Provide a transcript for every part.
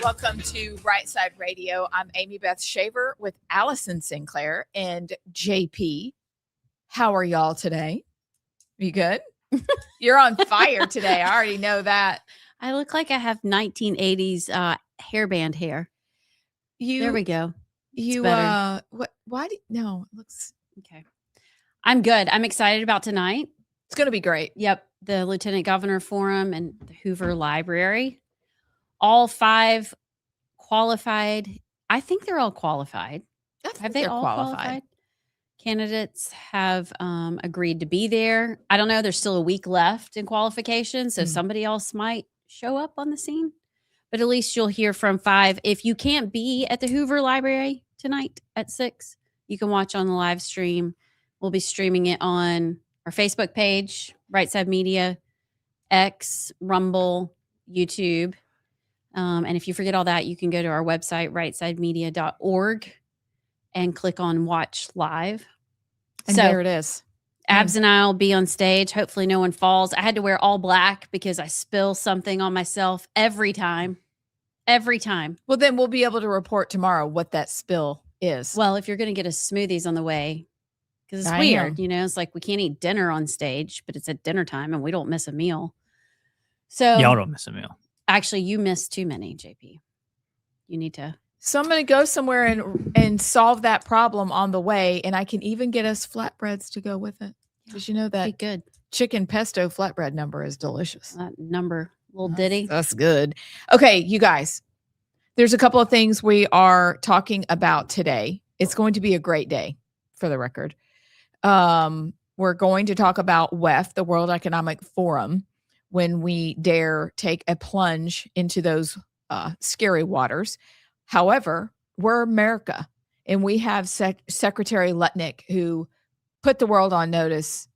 Welcome to Rightside Radio. I'm Amy Beth Shaver with Allison Sinclair and JP. How are y'all today? You good? You're on fire today. I already know that. I look like I have 1980s hairband hair. There we go. Why no, it looks okay. I'm good. I'm excited about tonight. It's going to be great. Yep. The Lieutenant Governor Forum and the Hoover Library. All 5 qualified. I think they're all qualified. Have they all qualified? Candidates have agreed to be there. I don't know. There's still a week left in qualification, so somebody else might show up on the scene. But at least you'll hear from 5. If you can't be at the Hoover Library tonight at 6, you can watch on the live stream. We'll be streaming it on our Facebook page, Rightside Media, X, Rumble, YouTube. And if you forget all that, you can go to our website, rightsidemedia.org, and click on Watch Live. And so, there it is. Abs and I will be on stage. Hopefully no one falls. I had to wear all black because I spill something on myself every time. Every time. Well, then we'll be able to report tomorrow what that spill is. Well, if you're going to get us smoothies on the way, because it's weird, it's like we can't eat dinner on stage, but it's at dinner time and we don't miss a meal. So y'all don't miss a meal. Actually, you missed too many, JP. You need to. So I'm going to go somewhere and solve that problem on the way, and I can even get us flatbreads to go with it. Because you know that good chicken pesto flatbread number is delicious. That number, little ditty. That's good. Okay, you guys, there's a couple of things we are talking about today. It's going to be a great day, for the record. We're going to talk about WEF, the World Economic Forum, when we dare take a plunge into those scary waters. However, we're America, and we have Secretary Lutnick, who put the world on notice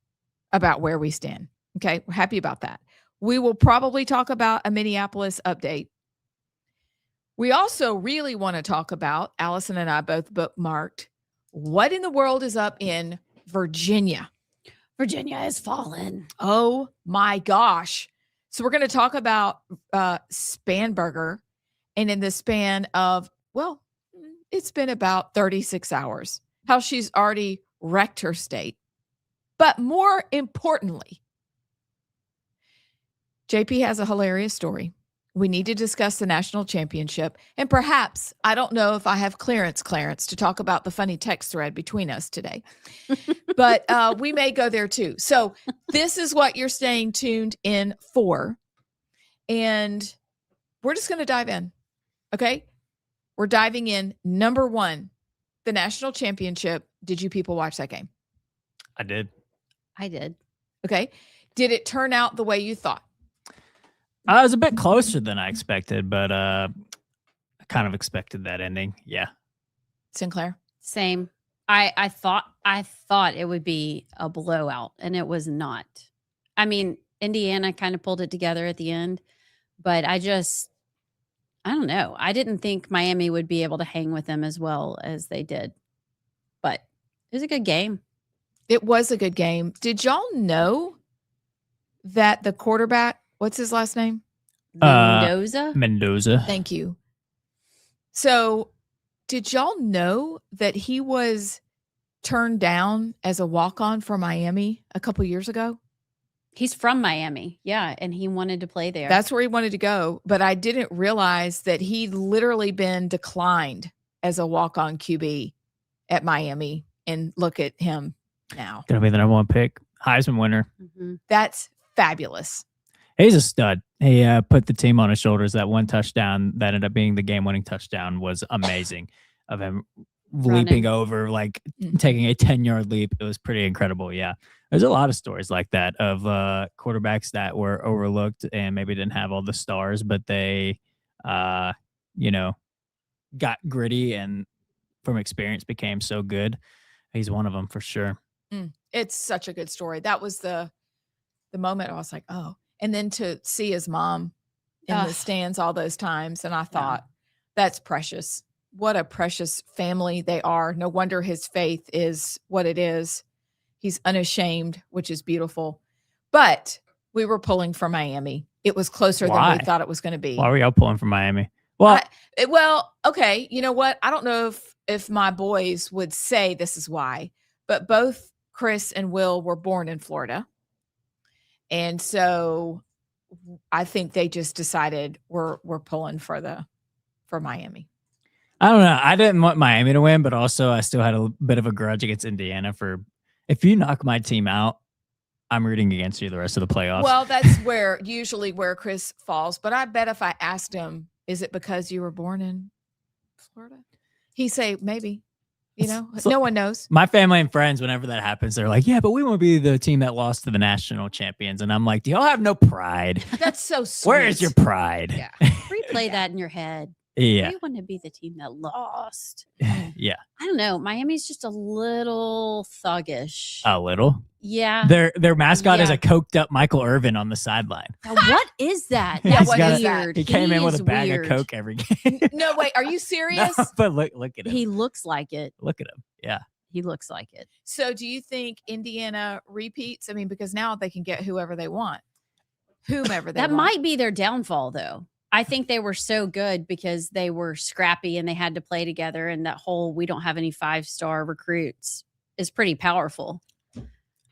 about where we stand. Okay, we're happy about that. We will probably talk about a Minneapolis update. We also really want to talk about, Allison and I both bookmarked, what in the world is up in Virginia. Virginia has fallen. Oh my gosh. So we're going to talk about Spanberger, and in the span of, well, it's been about 36 hours, how she's already wrecked her state. But more importantly, JP has a hilarious story. We need to discuss the national championship. And perhaps, I don't know if I have Clarence, to talk about the funny text thread between us today. But we may go there too. So this is what you're staying tuned in for. And we're just going to dive in. Okay? We're diving in. Number 1, the national championship. Did you people watch that game? I did. Okay. Did it turn out the way you thought? I was a bit closer than I expected, but I kind of expected that ending. Yeah. Sinclair? Same. I thought it would be a blowout, and it was not. I mean, Indiana kind of pulled it together at the end, but I don't know. I didn't think Miami would be able to hang with them as well as they did, but it was a good game. It was a good game. Did y'all know that the quarterback, what's his last name? Mendoza. Thank you. So did y'all know that he was turned down as a walk-on for Miami a couple years ago? He's from Miami. Yeah. And he wanted to play there. That's where he wanted to go. But I didn't realize that he'd literally been declined as a walk-on QB at Miami. And look at him now. Gonna be the number 1 pick. Heisman winner. Mm-hmm. That's fabulous. He's a stud. He put the team on his shoulders. That one touchdown that ended up being the game-winning touchdown was amazing. Of him leaping over, like taking a 10-yard leap. It was pretty incredible. Yeah. There's a lot of stories like that of quarterbacks that were overlooked and maybe didn't have all the stars, but they, got gritty and from experience became so good. He's one of them for sure. It's such a good story. That was the moment I was like, oh. And then to see his mom in the stands all those times. And I thought, that's precious. What a precious family they are. No wonder his faith is what it is. He's unashamed, which is beautiful. But we were pulling for Miami. It was closer than we thought it was going to be. Why were y'all pulling for Miami? Well, Okay. You know what? I don't know if my boys would say this is why, but both Chris and Will were born in Florida. And so I think they just decided we're pulling for Miami. I don't know. I didn't want Miami to win, but also I still had a bit of a grudge against Indiana for if you knock my team out, I'm rooting against you the rest of the playoffs. Well, that's usually where Chris falls. But I bet if I asked him, is it because you were born in Florida? He'd say maybe. No one knows. My family and friends, whenever that happens, they're like, yeah, but we want to be the team that lost to the national champions. And I'm like, do y'all have no pride? That's so sweet. Where is your pride? Yeah. Replay that in your head. Yeah. We want to be the team that lost. Yeah. I don't know. Miami's just a little thuggish. A little? Yeah. Their mascot is a coked up Michael Irvin on the sideline. Now, what is that? Yeah, That's weird. weird. He came in with a bag of Coke every game. No, wait. Are you serious? No, but look at him. He looks like it. Look at him. Yeah. He looks like it. So do you think Indiana repeats? I mean, because now they can get whoever they want. Whomever they want. That might be their downfall, though. I think they were so good because they were scrappy and they had to play together. And that whole we don't have any 5-star recruits is pretty powerful.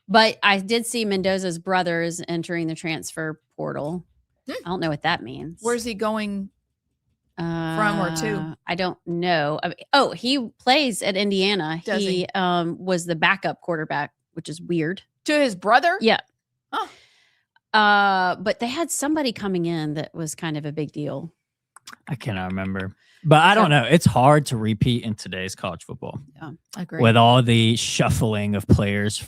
But I did see Mendoza's brother is entering the transfer portal. I don't know what that means. Where's he going from or to? I don't know. He plays at Indiana. Does he? Was the backup quarterback, which is weird. To his brother? Yeah. Oh. But they had somebody coming in that was kind of a big deal. I cannot remember. But I don't know. It's hard to repeat in today's college football. Yeah, I agree. With all the shuffling of players,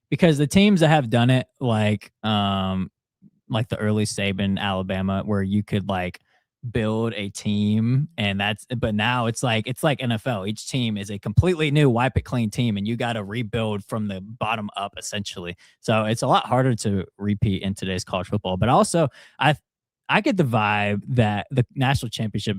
because the teams that have done it, like the early Saban Alabama, where you could build a team, but now it's like NFL. Each team is a completely new wipe it clean team, and you got to rebuild from the bottom up essentially. So it's a lot harder to repeat in today's college football. But also, I get the vibe that the national championship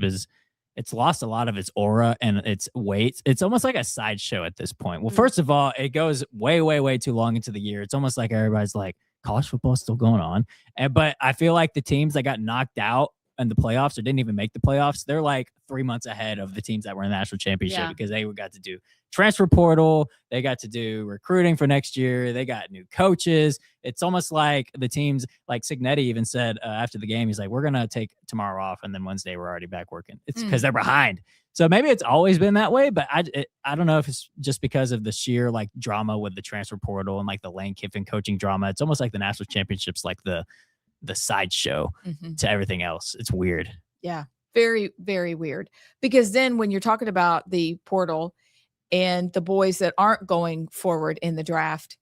it's lost a lot of its aura and its weight. It's almost like a sideshow at this point. Well, first of all, it goes way, way, way too long into the year. It's almost like everybody's like, college football is still going on. But I feel like the teams that got knocked out in the playoffs or didn't even make the playoffs, they're like 3 months ahead of the teams that were in the national championship because they got to do transfer portal. They got to do recruiting for next year. They got new coaches. It's almost like the teams, like Signetti even said after the game, he's like, we're going to take tomorrow off. And then Wednesday, we're already back working. It's because they're behind. So maybe it's always been that way, but I don't know if it's just because of the sheer drama with the transfer portal and the Lane Kiffin coaching drama. It's almost like the national championships, the sideshow to everything else. It's weird. Yeah. Very, very weird. Because then when you're talking about the portal and the boys that aren't going forward in the draft,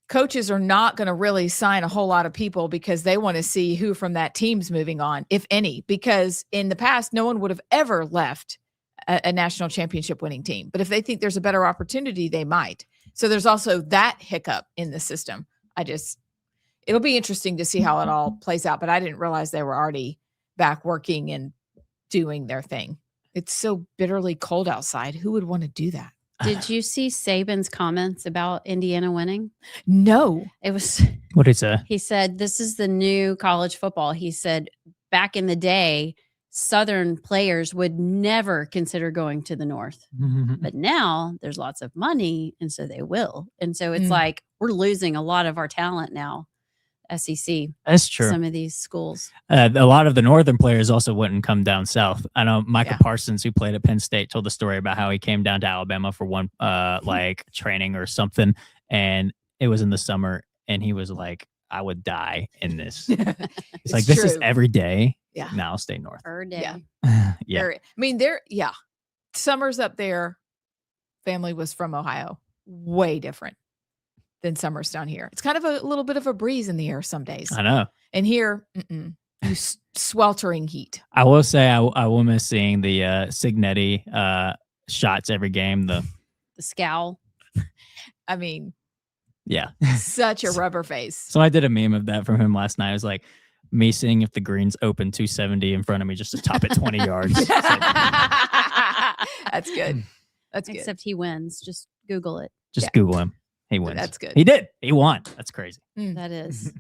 coaches are not going to really sign a whole lot of people because they want to see who from that team's moving on, if any, because in the past, no one would have ever left a national championship winning team. But if they think there's a better opportunity, they might. So there's also that hiccup in the system. It'll be interesting to see how it all plays out, but I didn't realize they were already back working and doing their thing. It's so bitterly cold outside. Who would want to do that? Did you see Saban's comments about Indiana winning? No. It was. What did he say? He said, this is the new college football. He said, back in the day, Southern players would never consider going to the North. But now there's lots of money, and so they will. And so it's like we're losing a lot of our talent now. SEC. That's true. Some of these schools. A lot of the Northern players also wouldn't come down south. I know Michael Parsons, who played at Penn State, told the story about how he came down to Alabama for one training or something, and it was in the summer, and he was like, "I would die in this." It's like this is every day. Yeah. Now I'll stay north. Per day. Yeah. I mean, summers up there. Family was from Ohio. Way different than summers down here. It's kind of a little bit of a breeze in the air some days. I know. And here, sweltering heat. I will say I will miss seeing the Signetti shots every game. The scowl. I mean, yeah, such a rubber face. So I did a meme of that from him last night. It was like me seeing if the greens open 270 in front of me just to top it 20 yards. That's good. That's good. Except he wins. Just Google it. Just Google him. He wins. That's good. He did. He won. That's crazy. That is.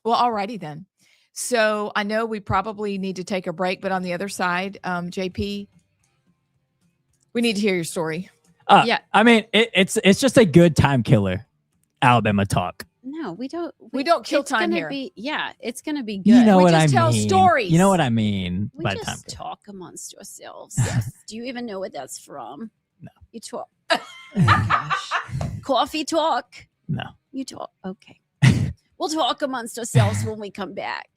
Well, alrighty then. So I know we probably need to take a break, but on the other side, JP, we need to hear your story. Yeah. I mean, it's just a good time killer, Alabama talk. No, we don't. We don't kill it's time gonna here. It's gonna be good. You know We what just I tell mean. stories. You know what I mean We by time just killer. talk amongst ourselves. Yes. Do you even know what that's from? No. You talk. Oh gosh. Coffee talk. No. You talk. Okay. We'll talk amongst ourselves when we come back.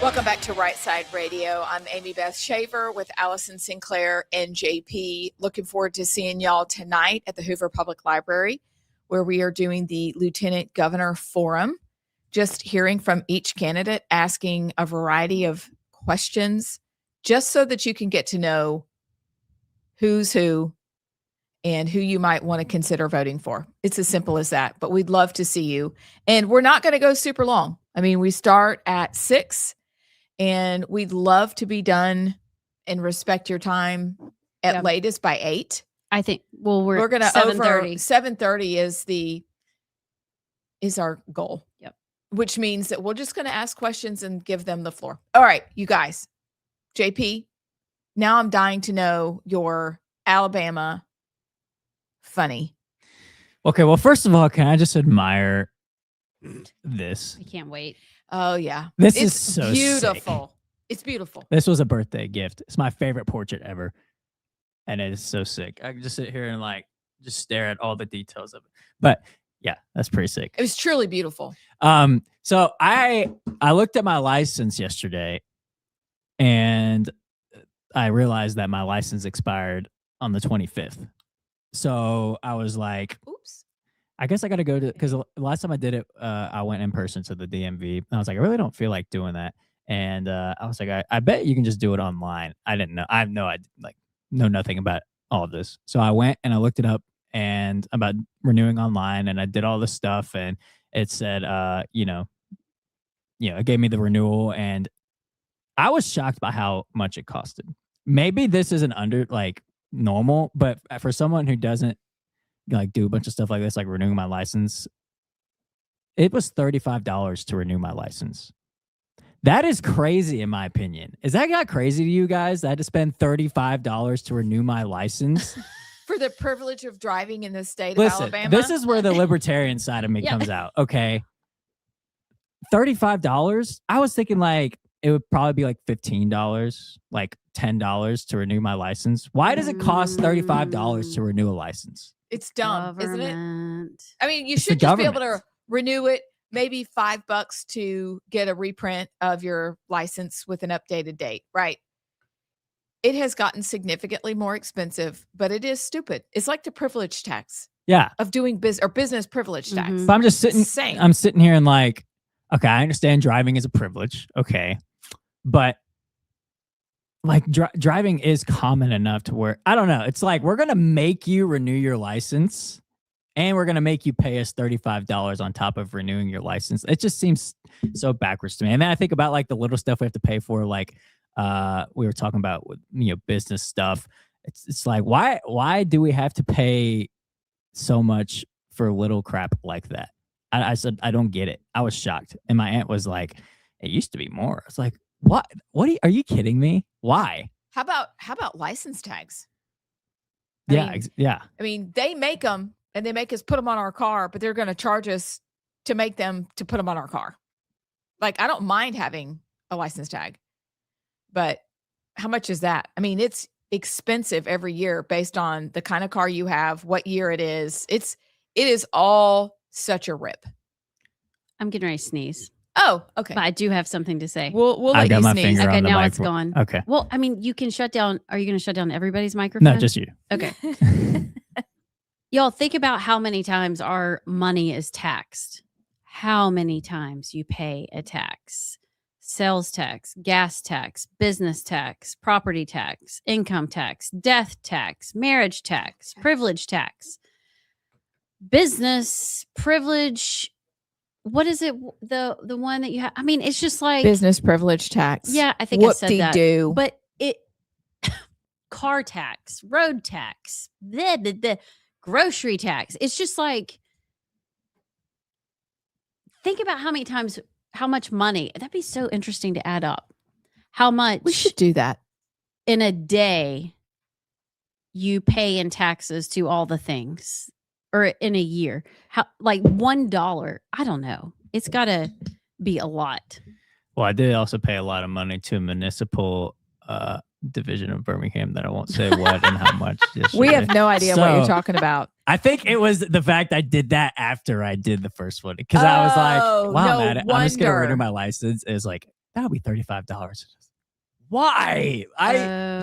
Welcome back to Rightside Radio. I'm Amy Beth Shaver with Allison Sinclair and JP. Looking forward to seeing y'all tonight at the Hoover Public Library, where we are doing the Lieutenant Governor Forum. Just hearing from each candidate, asking a variety of questions, just so that you can get to know who's who and who you might want to consider voting for. It's as simple as that, but we'd love to see you. And we're not going to go super long. I mean, we start at 6, and we'd love to be done and respect your time at latest by 8. I think, well, we're going to 7:30. 7:30 is our goal. Yep. Which means that we're just going to ask questions and give them the floor. All right, you guys. JP, now I'm dying to know your Alabama funny. Okay, well, first of all, can I just admire this? I can't wait. Oh, yeah. This is so beautiful. Sick. It's beautiful. This was a birthday gift. It's my favorite portrait ever. And it is so sick. I can just sit here and just stare at all the details of it. But yeah, that's pretty sick. It was truly beautiful. So I looked at my license yesterday, and I realized that my license expired on the 25th. So I was like, oops. I guess I got to go to, because the last time I did it, I went in person to the DMV. And I was like, I really don't feel like doing that. And I was like, I bet you can just do it online. I didn't know. I have no idea, know nothing about all of this. So I went and I looked it up and about renewing online, and I did all this stuff, and it said, it gave me the renewal, and I was shocked by how much it costed. Maybe this isn't normal, but for someone who doesn't do a bunch of stuff like this, like renewing my license, it was $35 to renew my license. That is crazy, in my opinion. Is that not crazy to you guys? I had to spend $35 to renew my license for the privilege of driving in the state of Alabama. This is where the libertarian side of me comes out. Okay, $35. I was thinking it would probably be $15, $10 to renew my license. Why does it cost $35 to renew a license? It's dumb, isn't it? I mean, you should just be able to renew it. Maybe $5 to get a reprint of your license with an updated date, right? It has gotten significantly more expensive, but it is stupid. It's like the privilege tax. Yeah. Of doing business privilege tax. Mm-hmm. But I'm just sitting here and okay, I understand driving is a privilege. Okay. But driving is common enough to where, I don't know. It's we're going to make you renew your license, and we're going to make you pay us $35 on top of renewing your license. It just seems so backwards to me. And then I think about the little stuff we have to pay for, we were talking about with business stuff. It's why do we have to pay so much for little crap like that? I said, I don't get it. I was shocked. And my aunt was like, it used to be more. I was like, what? Are you kidding me? Why? How about license tags? Yeah. I mean, they make them and they make us put them on our car, but they're going to charge us to make them to put them on our car. I don't mind having a license tag, but how much is that? I mean, it's expensive every year based on the kind of car you have, what year it is. It is all such a rip. I'm getting ready to sneeze. Oh, okay. But I do have something to say. We'll let you sneeze. Okay, now it's gone. Okay. Well, I mean, you can shut down. Are you going to shut down everybody's microphone? No, just you. Okay. Y'all think about how many times our money is taxed. How many times you pay a tax. Sales tax, gas tax, business tax, property tax, income tax, death tax, marriage tax, privilege tax. Business privilege, what is it? The one that you have? I mean, it's just business privilege tax. Yeah, I think I said that. Whoop-de-doo. But car tax, road tax, the grocery tax. It's just think about how much money. That'd be so interesting to add up. How much we should do that in a day you pay in taxes to all the things. Or in a year, how $1? I don't know. It's got to be a lot. Well, I did also pay a lot of money to a municipal division of Birmingham that I won't say what and how much. We have no idea what you're talking about. I think it was the fact I did that after I did the first one, because I was like, wow, I'm just going to renew my license. It was that'll be $35. Why?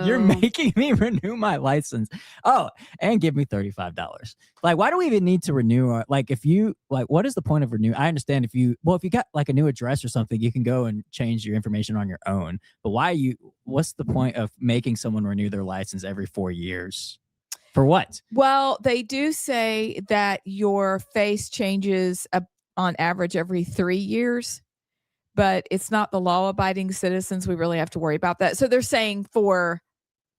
You're making me renew my license. Oh, and give me $35. Like, why do we even need to renew? Like, if you like, what is the point of renew? I understand if you got like a new address or something, you can go and change your information on your own. But what's the point of making someone renew their license every 4 years? For what? Well, they do say that your face changes on average every 3 years. But it's not the law-abiding citizens. We really have to worry about that. So they're saying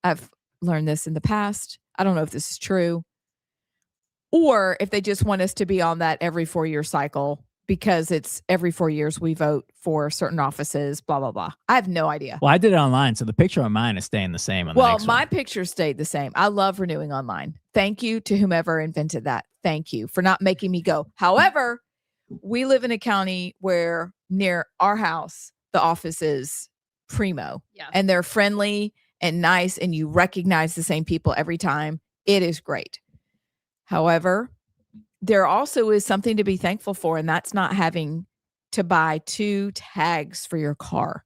I've learned this in the past. I don't know if this is true. Or if they just want us to be on that every 4-year cycle because it's every 4 years we vote for certain offices, blah, blah, blah. I have no idea. Well, I did it online, so the picture on mine is staying the same. My picture stayed the same. I love renewing online. Thank you to whomever invented that. Thank you for not making me go. However, we live in a county where near our house, the office is primo. Yeah. And they're friendly and nice, and you recognize the same people every time. It is great. However, there also is something to be thankful for, and that's not having to buy 2 tags for your car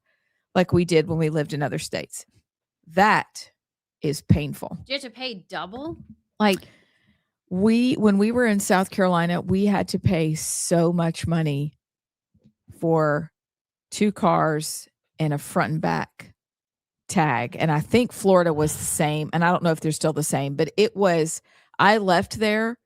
like we did when we lived in other states. That is painful. Do you have to pay double? Like, when we were in South Carolina, we had to pay so much money for 2 cars and a front and back tag. And I think Florida was the same. And I don't know if they're still the same, but I left there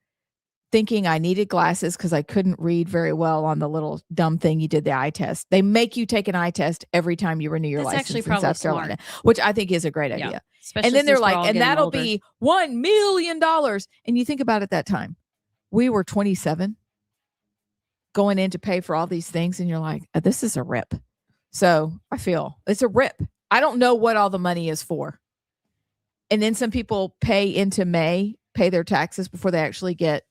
thinking I needed glasses because I couldn't read very well on the little dumb thing you did, the eye test. They make you take an eye test every time you renew your license actually in South Carolina, which I think is a great idea. And then they're like, and that'll be $1 million. And you think about it that time, we were 27 going in to pay for all these things. And you're like, this is a rip. So I feel it's a rip. I don't know what all the money is for. And then some people pay their taxes before they actually get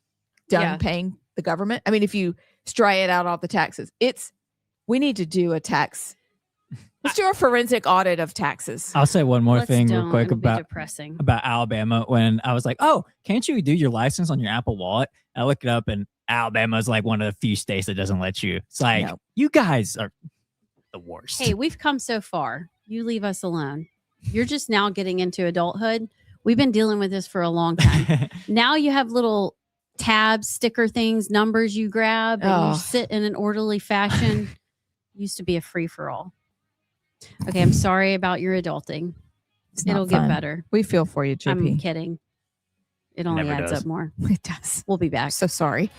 done paying the government. I mean, if you stray it out all the taxes, we need to do a tax. Let's do a forensic audit of taxes. I'll say one more thing real quick about Alabama. When I was like, oh, can't you do your license on your Apple Wallet? I looked it up, and Alabama is like one of the few states that doesn't let you. It's like, you guys are the worst. Hey, we've come so far. You leave us alone. You're just now getting into adulthood. We've been dealing with this for a long time. Now you have little tabs, sticker things, numbers you grab, and you sit in an orderly fashion. Used to be a free-for-all. Okay, I'm sorry about your adulting. It'll get better. We feel for you, JP. I'm kidding. It only adds up more. It does. We'll be back. So sorry.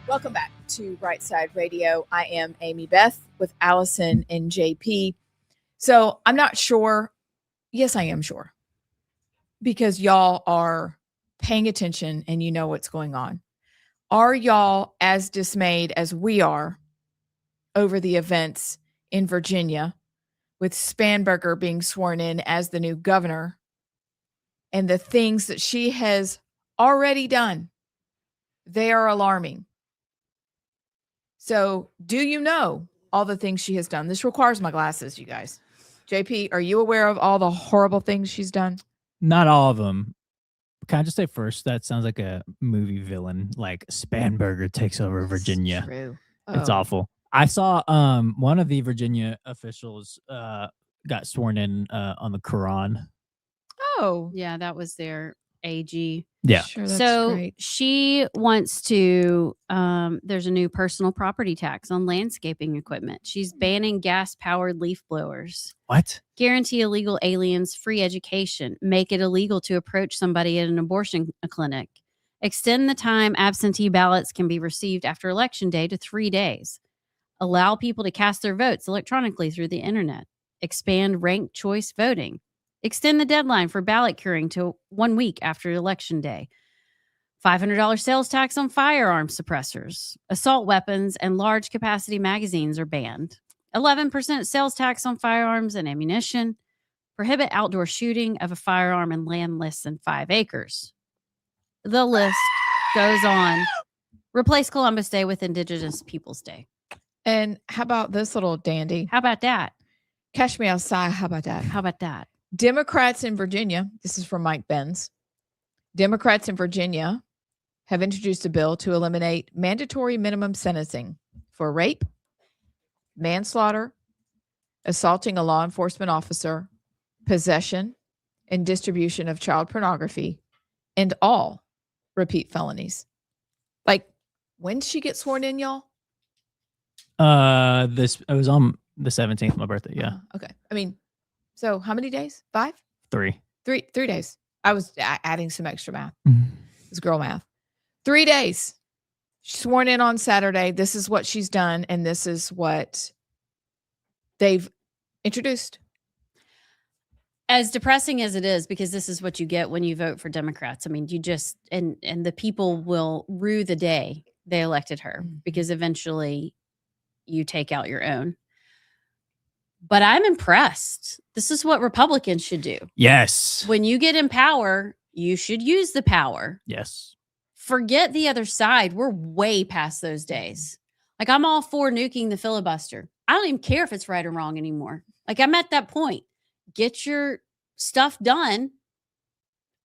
Welcome back to Rightside Radio. I am Amy Beth with Allison and JP. So I'm not sure. Yes, I am sure. Because y'all are paying attention and you know what's going on. Are y'all as dismayed as we are over the events in Virginia with Spanberger being sworn in as the new governor and the things that she has already done? They are alarming. So, do you know all the things she has done? This requires my glasses, you guys. JP, are you aware of all the horrible things she's done? Not all of them. Can I just say first, that sounds like a movie villain, like Spanberger takes over Virginia. True. It's awful. I saw one of the Virginia officials got sworn in on the Quran. Oh. Yeah, that was their AG. Yeah. Sure, that's So great. she wants to, there's a new personal property tax on landscaping equipment. She's banning gas-powered leaf blowers. What? Guarantee illegal aliens free education. Make it illegal to approach somebody at an abortion clinic. Extend the time absentee ballots can be received after Election Day to 3 days. Allow people to cast their votes electronically through the internet. Expand ranked choice voting. Extend the deadline for ballot curing to 1 week after Election Day. $500 sales tax on firearm suppressors. Assault weapons and large capacity magazines are banned. 11% sales tax on firearms and ammunition. Prohibit outdoor shooting of a firearm in land less than 5 acres. The list goes on. Replace Columbus Day with Indigenous Peoples Day. And how about this little dandy? How about that? Catch me outside. How about that? How about that? Democrats in Virginia, this is from Mike Benz. Democrats in Virginia have introduced a bill to eliminate mandatory minimum sentencing for rape, manslaughter, assaulting a law enforcement officer, possession and distribution of child pornography, and all repeat felonies. Like, when did she get sworn in, y'all? It was on the 17th, my birthday. Yeah. Okay. I mean, so how many days? 5? 3. 3 days. I was adding some extra math. It's girl math. 3 days. She's sworn in on Saturday. This is what she's done, and this is what they've introduced. As depressing as it is, because this is what you get when you vote for Democrats. I mean, you just and the people will rue the day they elected her, because eventually you take out your own. But I'm impressed. This is what Republicans should do. Yes. When you get in power, you should use the power. Yes. Forget the other side. We're way past those days. Like, I'm all for nuking the filibuster. I don't even care if it's right or wrong anymore. Like, I'm at that point. Get your stuff done.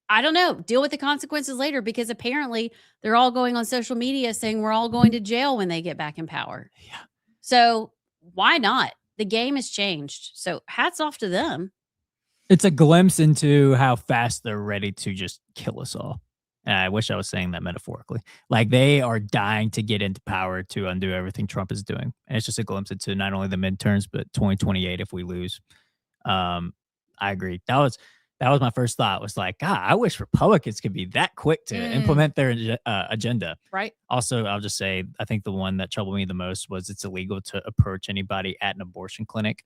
I don't know. Deal with the consequences later, because apparently they're all going on social media saying we're all going to jail when they get back in power. Yeah. So why not? The game has changed. So hats off to them. It's a glimpse into how fast they're ready to just kill us all. And I wish I was saying that metaphorically. Like, they are dying to get into power to undo everything Trump is doing. And it's just a glimpse into not only the midterms, but 2028 if we lose. I agree. That was my first thought, was like, God, I wish Republicans could be that quick to implement their agenda. Right. Also, I'll just say, I think the one that troubled me the most was it's illegal to approach anybody at an abortion clinic.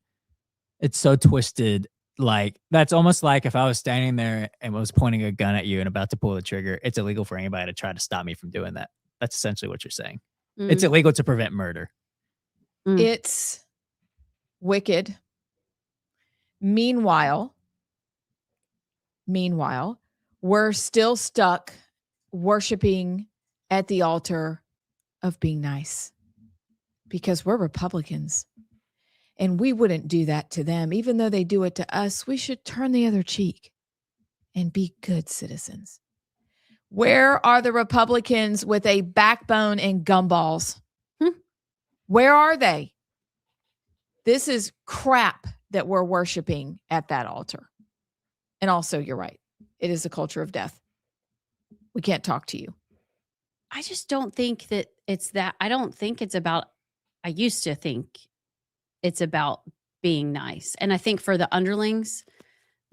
It's so twisted. Like, that's almost like if I was standing there and was pointing a gun at you and about to pull the trigger, it's illegal for anybody to try to stop me from doing that. That's essentially what you're saying. It's illegal to prevent murder. It's wicked. Meanwhile, we're still stuck worshiping at the altar of being nice, because we're Republicans and we wouldn't do that to them. Even though they do it to us, we should turn the other cheek and be good citizens. Where are the Republicans with a backbone and gumballs? Where are they? This is crap that we're worshiping at that altar. And also, you're right. It is a culture of death. We can't talk to you. I just don't think that it's that. I don't think it's about, I used to think it's about being nice. And I think for the underlings,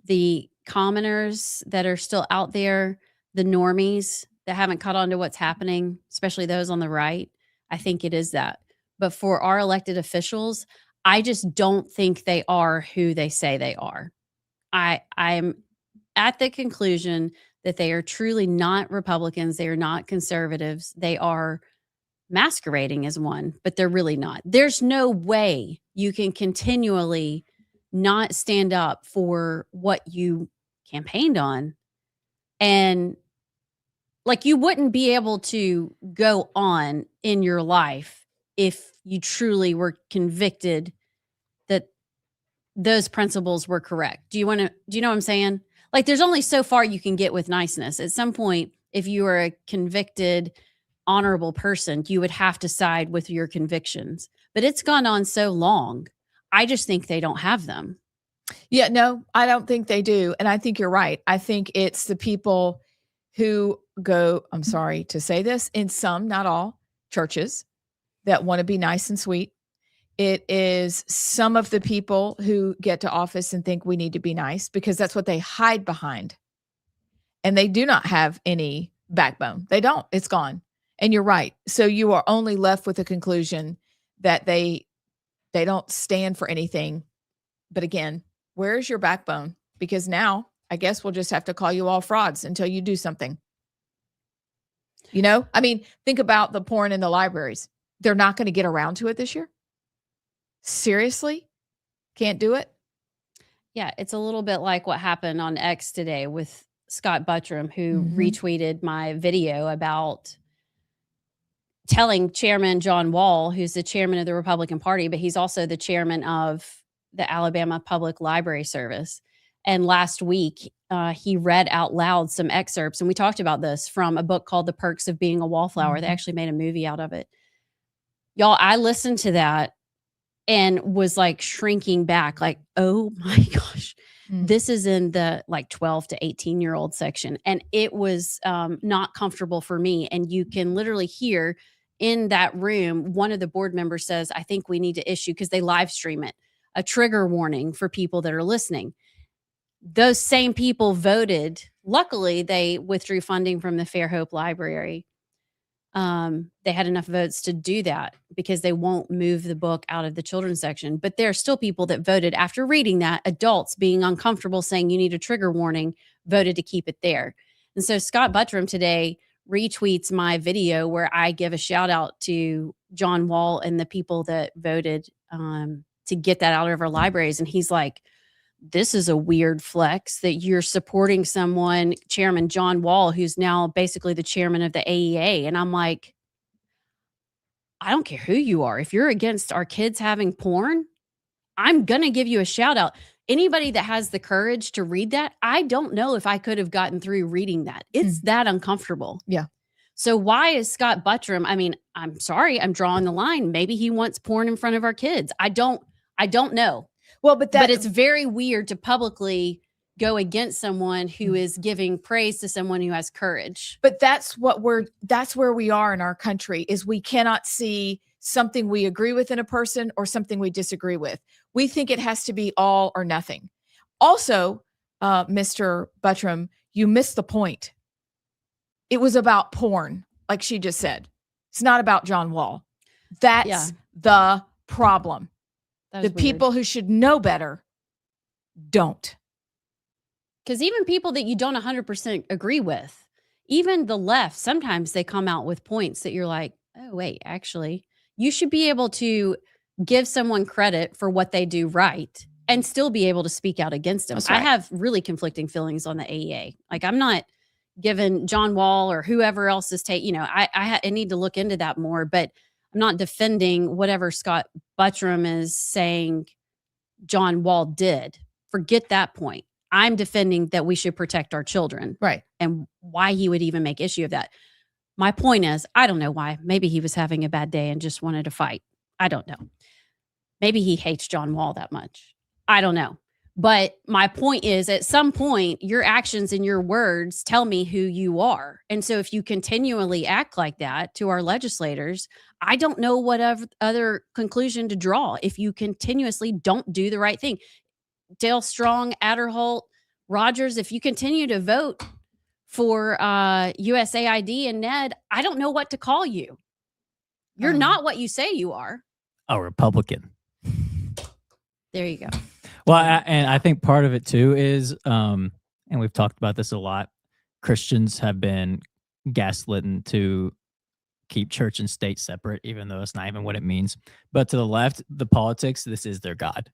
the commoners that are still out there, the normies that haven't caught on to what's happening, especially those on the right, I think it is that. But for our elected officials, I just don't think they are who they say they are. I'm at the conclusion that they are truly not Republicans. They are not conservatives. They are masquerading as one, but they're really not. There's no way you can continually not stand up for what you campaigned on. And like, you wouldn't be able to go on in your life if you truly were convicted that those principles were correct. Do you know what I'm saying? Like, there's only so far you can get with niceness. At some point, if you are a convicted, honorable person, you would have to side with your convictions. But it's gone on so long. I just think they don't have them. Yeah, no, I don't think they do. And I think you're right. I think it's the people who go, I'm sorry to say this, in some, not all, churches that want to be nice and sweet. It is some of the people who get to office and think we need to be nice because that's what they hide behind. And they do not have any backbone. They don't. It's gone. And you're right. So you are only left with the conclusion that they don't stand for anything. But again, where's your backbone? Because now I guess we'll just have to call you all frauds until you do something. You know, I mean, think about the porn in the libraries. They're not going to get around to it this year. Seriously? Can't do it? Yeah, it's a little bit like what happened on X today with Scott Buttram, who retweeted my video about telling Chairman John Wall, who's the chairman of the Republican Party, but he's also the chairman of the Alabama Public Library Service. And last week, he read out loud some excerpts, and we talked about this, from a book called The Perks of Being a Wallflower. They actually made a movie out of it. Y'all, I listened to that and was like shrinking back, like, oh my gosh, this is in the like 12 to 18-year-old section. And it was not comfortable for me. And you can literally hear in that room, one of the board members says, I think we need to issue, because they live stream it, a trigger warning for people that are listening. Those same people voted. Luckily, they withdrew funding from the Fairhope Library. They had enough votes to do that because they won't move the book out of the children's section. But there are still people that voted after reading that, adults being uncomfortable saying you need a trigger warning, voted to keep it there. And so Scott Buttram today retweets my video where I give a shout out to John Wall and the people that voted to get that out of our libraries. And he's like, this is a weird flex that you're supporting someone, Chairman John Wall, who's now basically the chairman of the AEA. And I'm like, I don't care who you are. If you're against our kids having porn, I'm going to give you a shout out. Anybody that has the courage to read that, I don't know if I could have gotten through reading that. It's that uncomfortable. Yeah. So why is Scott Buttram? I mean, I'm sorry, I'm drawing the line. Maybe he wants porn in front of our kids. I don't know. Well, but it's very weird to publicly go against someone who is giving praise to someone who has courage. But that's where we are in our country, is we cannot see something we agree with in a person or something we disagree with. We think it has to be all or nothing. Also, Mr. Buttram, you missed the point. It was about porn, like she just said. It's not about John Wall. That's the problem. The people who should know better don't. Because even people that you don't 100% agree with, even the left, sometimes they come out with points that you're like, oh, wait, actually, you should be able to give someone credit for what they do right and still be able to speak out against them. Right. I have really conflicting feelings on the AEA. Like, I'm not giving John Wall or whoever else is I need to look into that more, but I'm not defending whatever Scott Buttram is saying John Wall did. Forget that point. I'm defending that we should protect our children. Right. And why he would even make issue of that. My point is, I don't know why. Maybe he was having a bad day and just wanted to fight. I don't know. Maybe he hates John Wall that much. I don't know. But my point is, at some point, your actions and your words tell me who you are. And so if you continually act like that to our legislators, I don't know what other conclusion to draw if you continuously don't do the right thing. Dale Strong, Adderholt, Rogers, if you continue to vote for USAID and NED, I don't know what to call you. You're not what you say you are. A Republican. There you go. Well, and I think part of it too is, and we've talked about this a lot, Christians have been gaslit to keep church and state separate, even though it's not even what it means. But to the left, the politics, this is their God.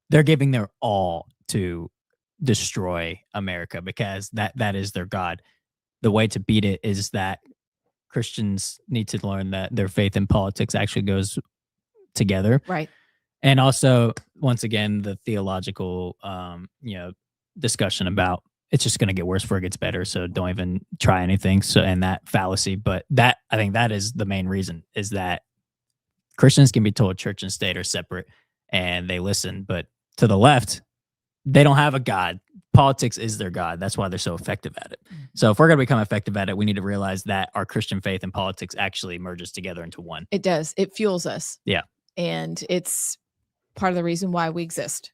They're giving their all to destroy America because that is their God. The way to beat it is that Christians need to learn that their faith and politics actually goes together. Right. And also, once again, the theological, discussion about it's just going to get worse before it gets better. So don't even try anything. So, and that fallacy, but I think that is the main reason, is that Christians can be told church and state are separate and they listen, but to the left, they don't have a God. Politics is their God. That's why they're so effective at it. So if we're going to become effective at it, we need to realize that our Christian faith and politics actually merges together into one. It does. It fuels us. Yeah. And it's part of the reason why we exist.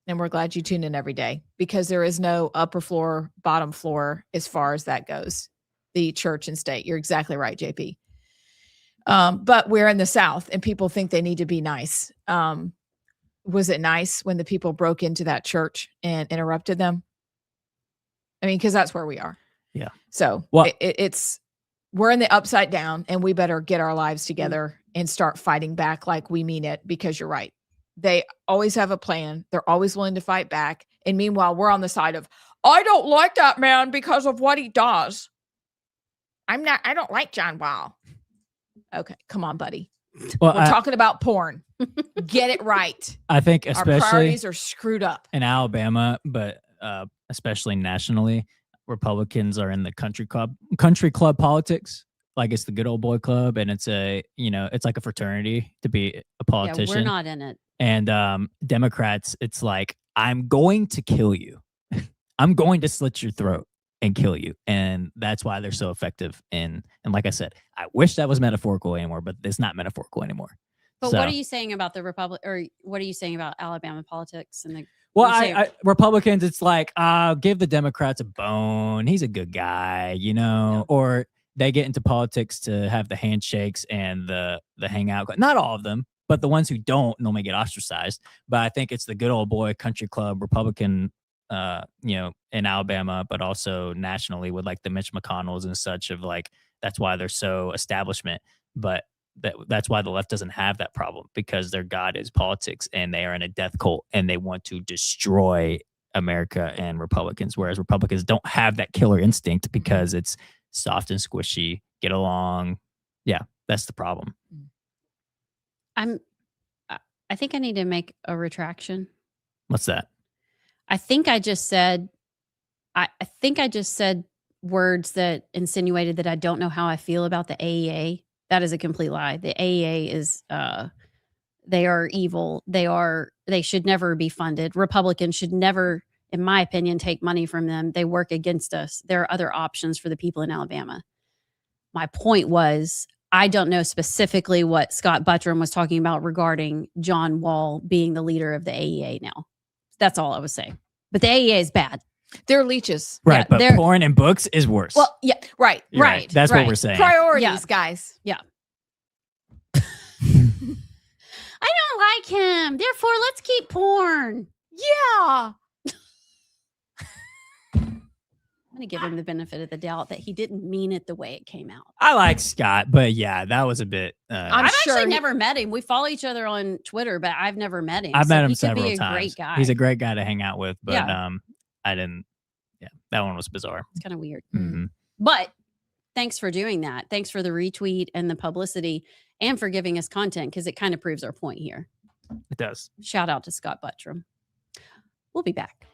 And we're glad you tune in every day, because there is no upper floor, bottom floor as far as that goes. The church and state. You're exactly right, JP. But we're in the South and people think they need to be nice. Was it nice when the people broke into that church and interrupted them? I mean, because that's where we are. Yeah. So we're in the upside down, and we better get our lives together and start fighting back like we mean it, because you're right. They always have a plan. They're always willing to fight back. And meanwhile, we're on the side of, I don't like that man because of what he does. I don't like John Wall. Okay. Come on, buddy. Well, we're talking about porn. Get it right. I think especially our priorities are screwed up in Alabama, but especially nationally, Republicans are in the country club politics. Like it's the good old boy club, and it's it's like a fraternity to be a politician. Yeah, we're not in it. And Democrats, it's like, I'm going to kill you. I'm going to slit your throat and kill you. And that's why they're so effective. And like I said, I wish that was metaphorical anymore, but it's not metaphorical anymore. But what are you saying about the Republic, or what are you saying about Alabama politics? And Republicans, it's like, give the Democrats a bone. He's a good guy, or they get into politics to have the handshakes and the hangout. Not all of them, but the ones who don't normally get ostracized. But I think it's the good old boy country club Republican, in Alabama, but also nationally with like the Mitch McConnells and such, of like, that's why they're so establishment. But that's why the left doesn't have that problem, because their God is politics and they are in a death cult and they want to destroy America and Republicans, whereas Republicans don't have that killer instinct because it's soft and squishy, get along. Yeah, that's the problem. I think I need to make a retraction. What's that? I think I just said words that insinuated that I don't know how I feel about the AEA. That is a complete lie. The AEA is they are evil. They should never be funded. Republicans should never, in my opinion, take money from them. They work against us. There are other options for the people in Alabama. My point was, I don't know specifically what Scott Buttram was talking about regarding John Wall being the leader of the AEA now. That's all I was saying. But the AEA is bad. They're leeches. Right, Yeah, but porn and books is worse. Well, yeah, right. Right. That's what we're saying. Priorities, guys. Yeah. I don't like him. Therefore, let's keep porn. Yeah. I'm going to give him the benefit of the doubt that he didn't mean it the way it came out. I like Scott, but yeah, that was a bit. I've actually never met him. We follow each other on Twitter, but I've never met him. I've met him he several could be times. A great guy. He's a great guy to hang out with, but Yeah. I didn't. Yeah, that one was bizarre. It's kind of weird. Mhm. But thanks for doing that. Thanks for the retweet and the publicity, and for giving us content, because it kind of proves our point here. It does. Shout out to Scott Buttram. We'll be back.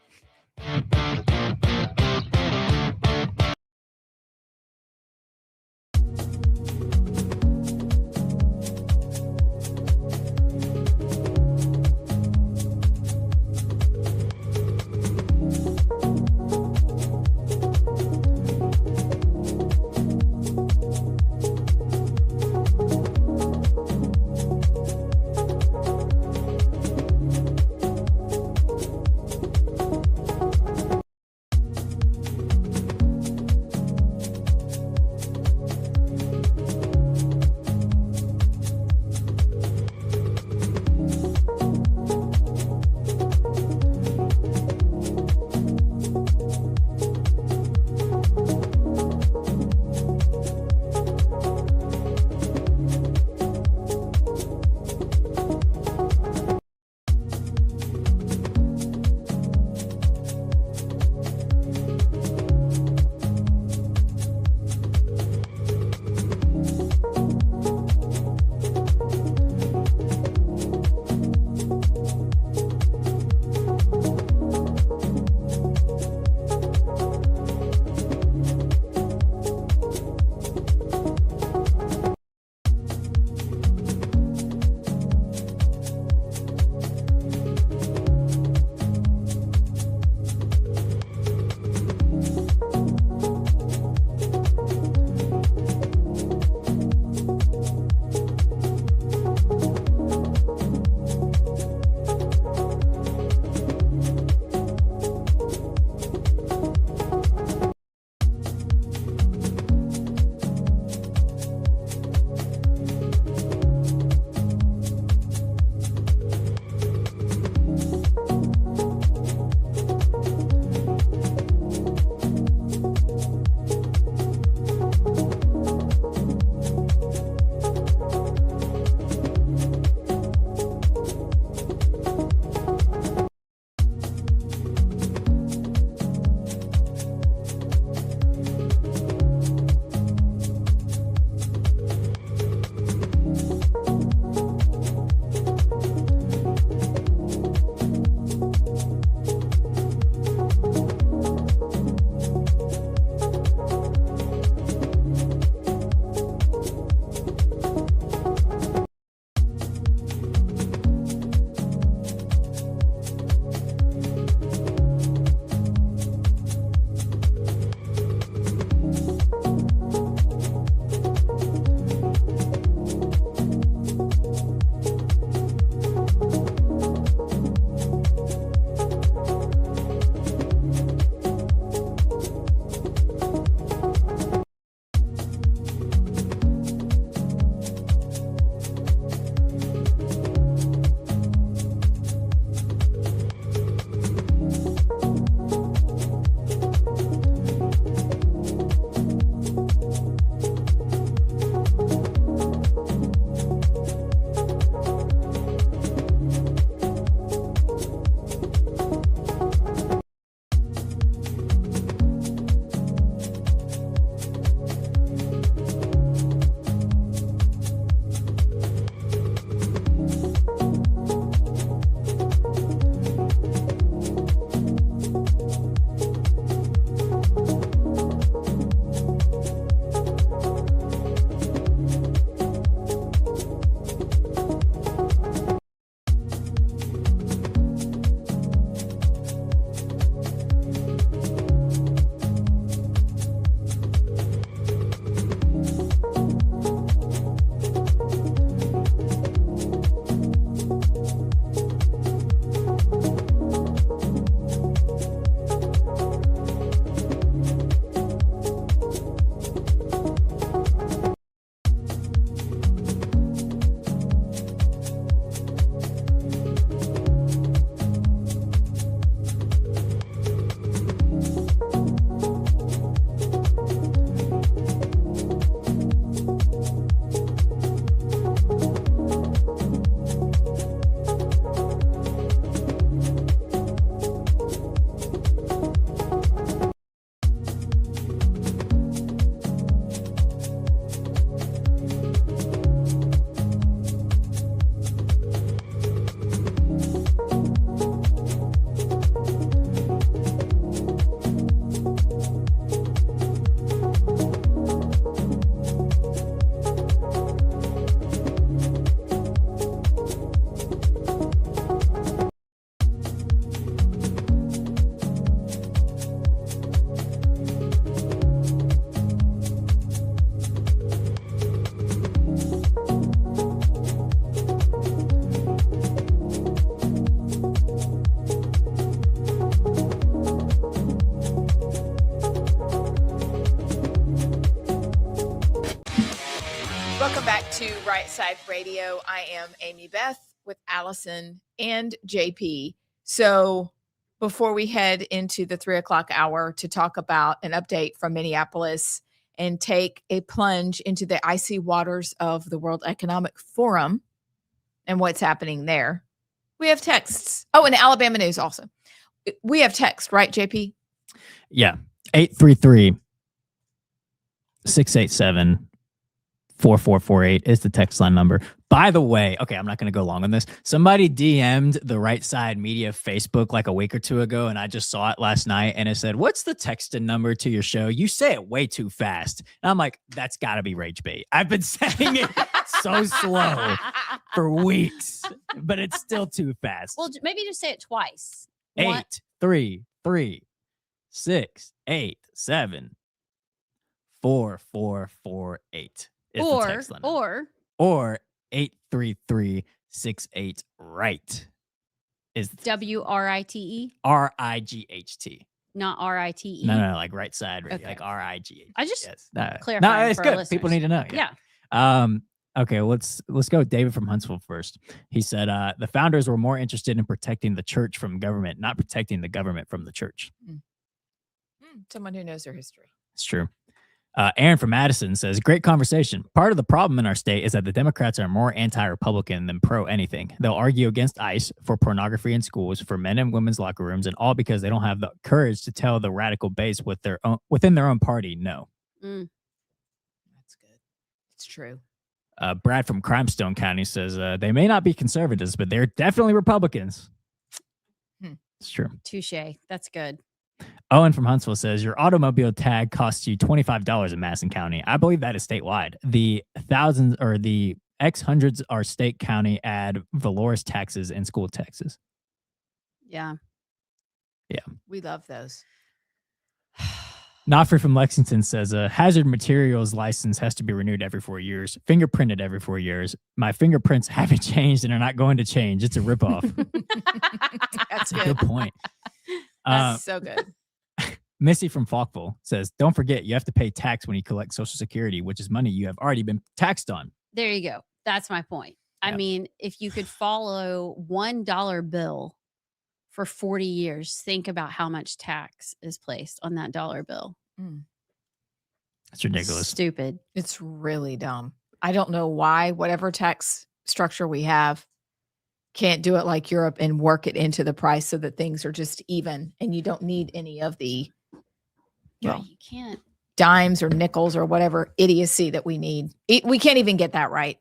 WEF Radio. I am Amy Beth with Allison and JP. So before we head into the 3:00 hour to talk about an update from Minneapolis and take a plunge into the icy waters of the World Economic Forum and what's happening there, we have texts. Oh, and Alabama news also. We have text, right, JP? Yeah. 833-687-4448 is the text line number. By the way, okay, I'm not going to go long on this. Somebody DM'd the Rightside Media Facebook like a week or two ago, and I just saw it last night, and it said, "What's the text number to your show? You say it way too fast." And I'm like, that's got to be rage bait. I've been saying it so slow for weeks, but it's still too fast. Well, maybe just say it twice. 833-687-4448 is the text line number. Or 833-68 right is the WRITE? RIGHT. Not RITE. No, like right side, Okay. like RIGHT. I just clarifying No, it's for good. our People listeners. need to know. Yeah. Okay, let's go with David from Huntsville first. He said the founders were more interested in protecting the church from government, not protecting the government from the church. Someone who knows their history. It's true. Aaron from Madison says, great conversation. Part of the problem in our state is that the Democrats are more anti-Republican than pro-anything. They'll argue against ICE, for pornography in schools, for men and women's locker rooms, and all because they don't have the courage to tell the radical base within their own party no. That's good. It's true. Brad from Crimestone County says, they may not be conservatives, but they're definitely Republicans. It's true. Touche. That's good. Owen from Huntsville says, your automobile tag costs you $25 in Madison County. I believe that is statewide. The thousands or the X hundreds are state county ad valorous taxes and school taxes. Yeah. Yeah. We love those. Nofri from Lexington says, hazard materials license has to be renewed every 4 years, fingerprinted every 4 years. My fingerprints haven't changed and are not going to change. It's a ripoff. That's a good point. That's so good. Missy from Falkville says, don't forget, you have to pay tax when you collect Social Security, which is money you have already been taxed on. There you go. That's my point. I mean, if you could follow $1 bill for 40 years, think about how much tax is placed on that dollar bill. That's ridiculous. Stupid. It's really dumb. I don't know why whatever tax structure we have can't do it like Europe and work it into the price so that things are just even and you don't need any of the You can't. dimes or nickels or whatever idiocy that we need. We can't even get that right.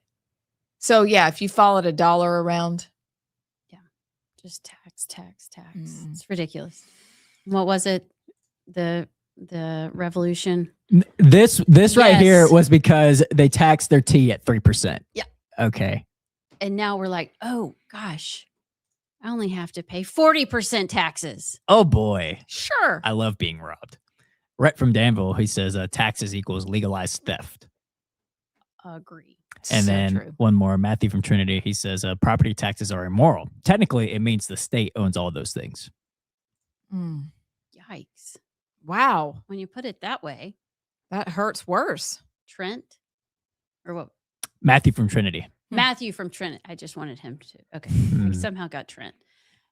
So yeah, if you followed $1 around. Just tax. It's ridiculous. What was it? The revolution. This right here was because they taxed their tea at 3%. Yeah. Okay. And now we're like, oh gosh, I only have to pay 40% taxes. Oh boy. Sure. I love being robbed. Rhett from Danville, he says taxes equals legalized theft. Agree. And So then true. one more, Matthew from Trinity, he says property taxes are immoral. Technically, it means the state owns all those things. Yikes. Wow. When you put it that way. That hurts worse. Trent? Or what? Matthew from Trinity. Matthew from Trent. I just wanted him to. Okay. I somehow got Trent.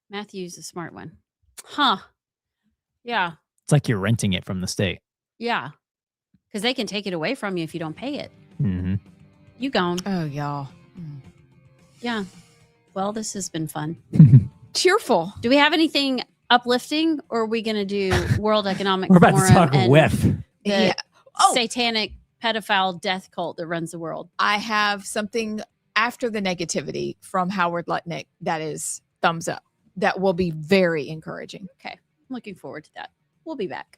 Matthew's a smart one. Huh. Yeah. It's like you're renting it from the state. Yeah. Because they can take it away from you if you don't pay it. Mm-hmm. You gone. Oh, y'all. Yeah. Well, this has been fun. Cheerful. Do we have anything uplifting or are we going to do World Economic We're about Forum to talk and WEF. the satanic pedophile death cult that runs the world? I have something after the negativity from Howard Lutnick that is thumbs up. That will be very encouraging. Okay. I'm looking forward to that. We'll be back.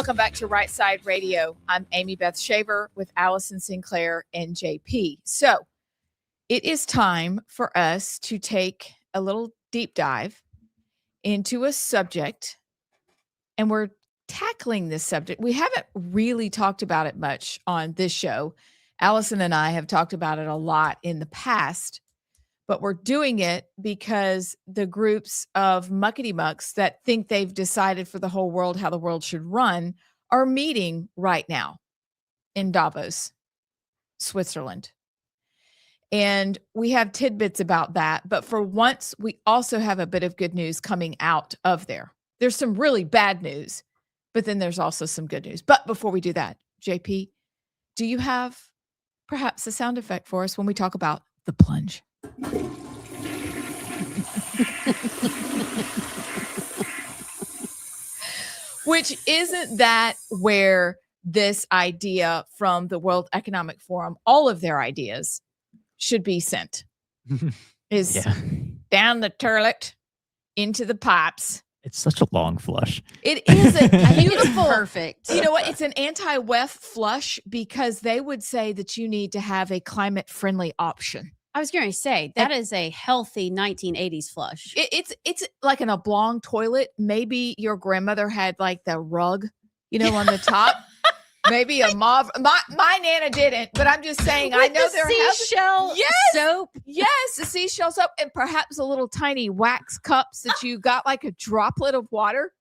Welcome back to Rightside Radio. I'm Amy Beth Shaver with Allison Sinclair and JP. So it is time for us to take a little deep dive into a subject, and we're tackling this subject. We haven't really talked about it much on this show. Allison and I have talked about it a lot in the past, but we're doing it because the groups of muckety mucks that think they've decided for the whole world how the world should run are meeting right now in Davos, Switzerland. And we have tidbits about that. But for once, we also have a bit of good news coming out of there. There's some really bad news, but then there's also some good news. But before we do that, JP, do you have perhaps a sound effect for us when we talk about the plunge? Which isn't that where this idea from the World Economic Forum, all of their ideas should be sent, is down the toilet into the pipes. It's such a long flush. It is a beautiful, perfect. You know what? It's an anti-WEF flush because they would say that you need to have a climate-friendly option. I was going to say that is a healthy 1980s flush. It's like an oblong toilet. Maybe your grandmother had like the rug, on the top. Maybe a mauve. My Nana didn't, but I'm just saying. With I know the seashell soap. Yes, the seashell soap, and perhaps a little tiny wax cups that you got like a droplet of water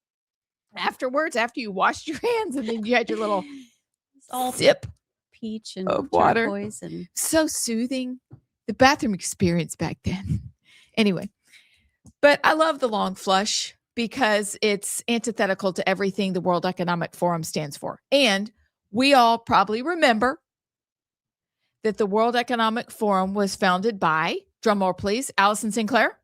afterwards, after you washed your hands, and then you had your little sip peach and of water. Turquoise and so soothing. The bathroom experience back then. Anyway, but I love the long flush because it's antithetical to everything the World Economic Forum stands for. And we all probably remember that the World Economic Forum was founded by, drumroll please, Allison Sinclair.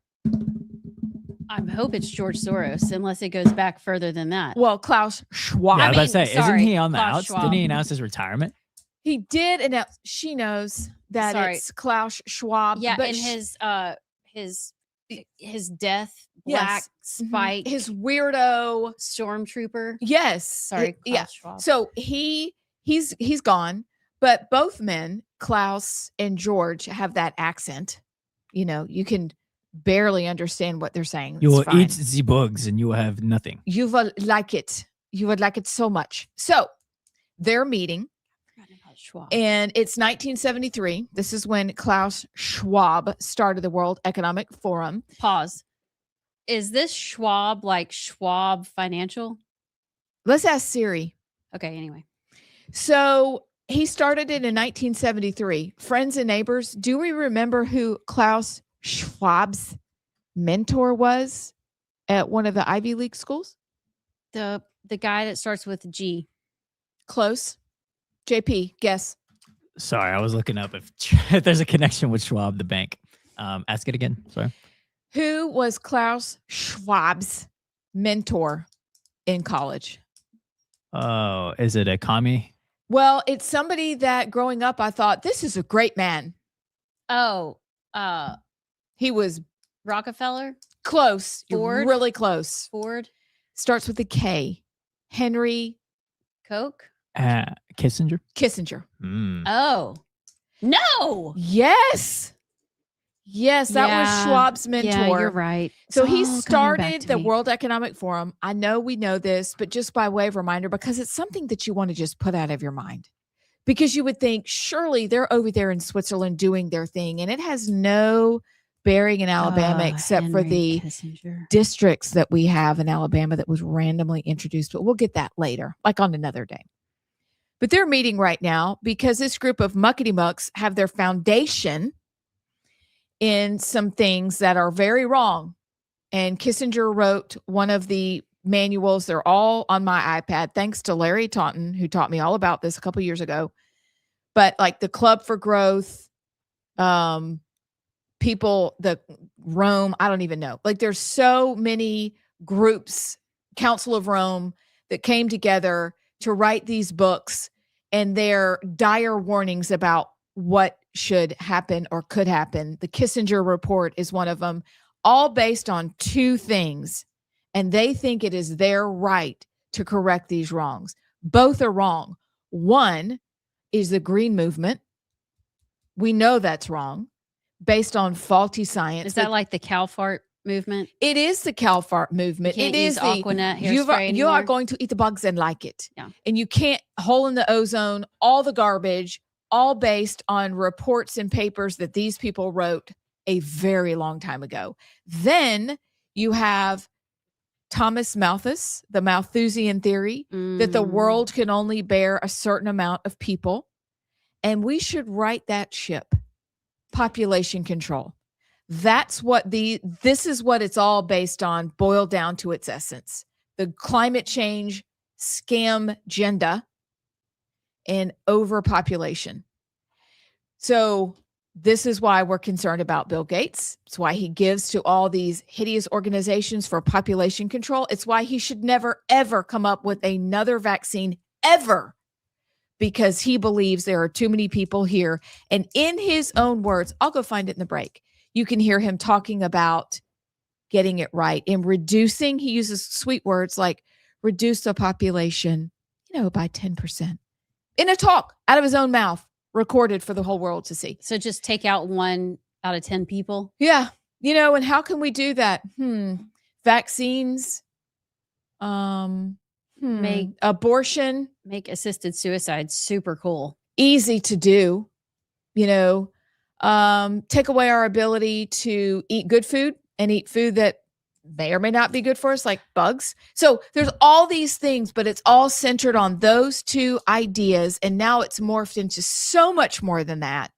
I hope it's George Soros, unless it goes back further than that. Well, Klaus Schwab. Yeah, I was about to say, isn't he on the Klaus outs? Schwab. Didn't he announce his retirement? He did announce. She knows that it's Klaus Schwab. Yeah, but and his death, black spike, his weirdo stormtrooper. Yes, Sorry, Klaus Schwab. So he's gone, but both men, Klaus and George, have that accent. You can barely understand what they're saying. You will eat the bugs and you will have nothing. You will like it. You would like it so much. So they're meeting. And it's 1973. This is when Klaus Schwab started the World Economic Forum. Pause. Is this Schwab like Schwab Financial? Let's ask Siri. Okay, anyway. So he started it in 1973. Friends and neighbors, do we remember who Klaus Schwab's mentor was at one of the Ivy League schools? The guy that starts with G. Close. JP, guess. Sorry, I was looking up if there's a connection with Schwab, the bank. Ask it again. Sorry. Who was Klaus Schwab's mentor in college? Oh, is it a commie? Well, it's somebody that growing up, I thought, this is a great man. Oh, he was Rockefeller? Close. Ford? You're really close. Ford? Starts with a K. Henry. Koch? Kissinger? Kissinger. Oh. No. Yes. That was Schwab's mentor. Yeah, you're right. So he started the World Economic Forum. I know we know this, but just by way of reminder, because it's something that you want to just put out of your mind. Because you would think, surely they're over there in Switzerland doing their thing, and it has no bearing in Alabama except for the districts that we have in Alabama that was randomly introduced. But we'll get that later, like on another day. But they're meeting right now because this group of muckety mucks have their foundation in some things that are very wrong. And Kissinger wrote one of the manuals. They're all on my iPad, thanks to Larry Taunton, who taught me all about this a couple years ago. But like the Club for Growth, people, the Rome, I don't even know. Like there's so many groups, Council of Rome, that came together to write these books, and their dire warnings about what should happen or could happen. The Kissinger report is one of them, all based on two things. And they think it is their right to correct these wrongs. Both are wrong. One is the green movement. We know that's wrong based on faulty science. Is that like the cow fart movement? It is the cow fart movement. You can't It use is Aquanet you hairspray are anymore? going to eat the bugs and like it. Yeah. And you can't hole in the ozone, all the garbage, all based on reports and papers that these people wrote a very long time ago. Then you have Thomas Malthus, the Malthusian theory, that the world can only bear a certain amount of people. And we should right that ship. Population control. That's what this is what it's all based on, boiled down to its essence. The climate change scam agenda and overpopulation. So this is why we're concerned about Bill Gates. It's why he gives to all these hideous organizations for population control. It's why he should never, ever come up with another vaccine ever, because he believes there are too many people here. And in his own words, I'll go find it in the break, you can hear him talking about getting it right and reducing. He uses sweet words like reduce the population, by 10% in a talk out of his own mouth, recorded for the whole world to see. So just take out 1 out of 10 people. Yeah. And how can we do that? Vaccines, Make abortion, make assisted suicide super cool. easy to do, take away our ability to eat good food and eat food that may or may not be good for us, like bugs. So there's all these things, but it's all centered on those two ideas. And now it's morphed into so much more than that.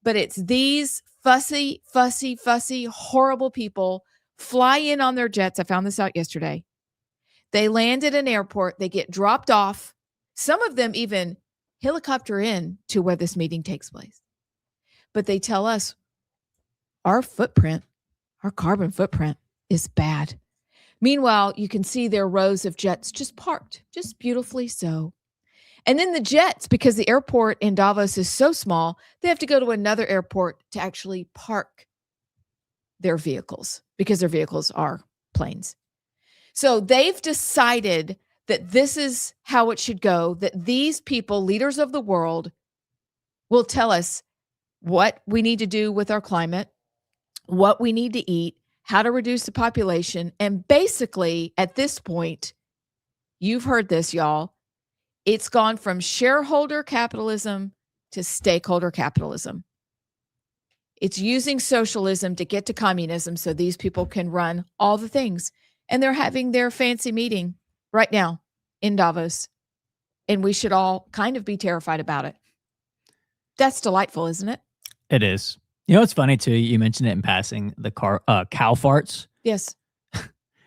But it's these fussy, horrible people fly in on their jets. I found this out yesterday. They land at an airport. They get dropped off. Some of them even helicopter in to where this meeting takes place. But they tell us our carbon footprint is bad. Meanwhile, you can see their rows of jets just parked, just beautifully so. And then the jets, because the airport in Davos is so small, they have to go to another airport to actually park their vehicles, because their vehicles are planes. So they've decided that this is how it should go, that these people, leaders of the world, will tell us what we need to do with our climate, what we need to eat, how to reduce the population. And basically, at this point, you've heard this, y'all, it's gone from shareholder capitalism to stakeholder capitalism. It's using socialism to get to communism so these people can run all the things. And they're having their fancy meeting right now in Davos. And we should all kind of be terrified about it. That's delightful, isn't it? It is. It's funny too. You mentioned it in passing, the cow farts. Yes.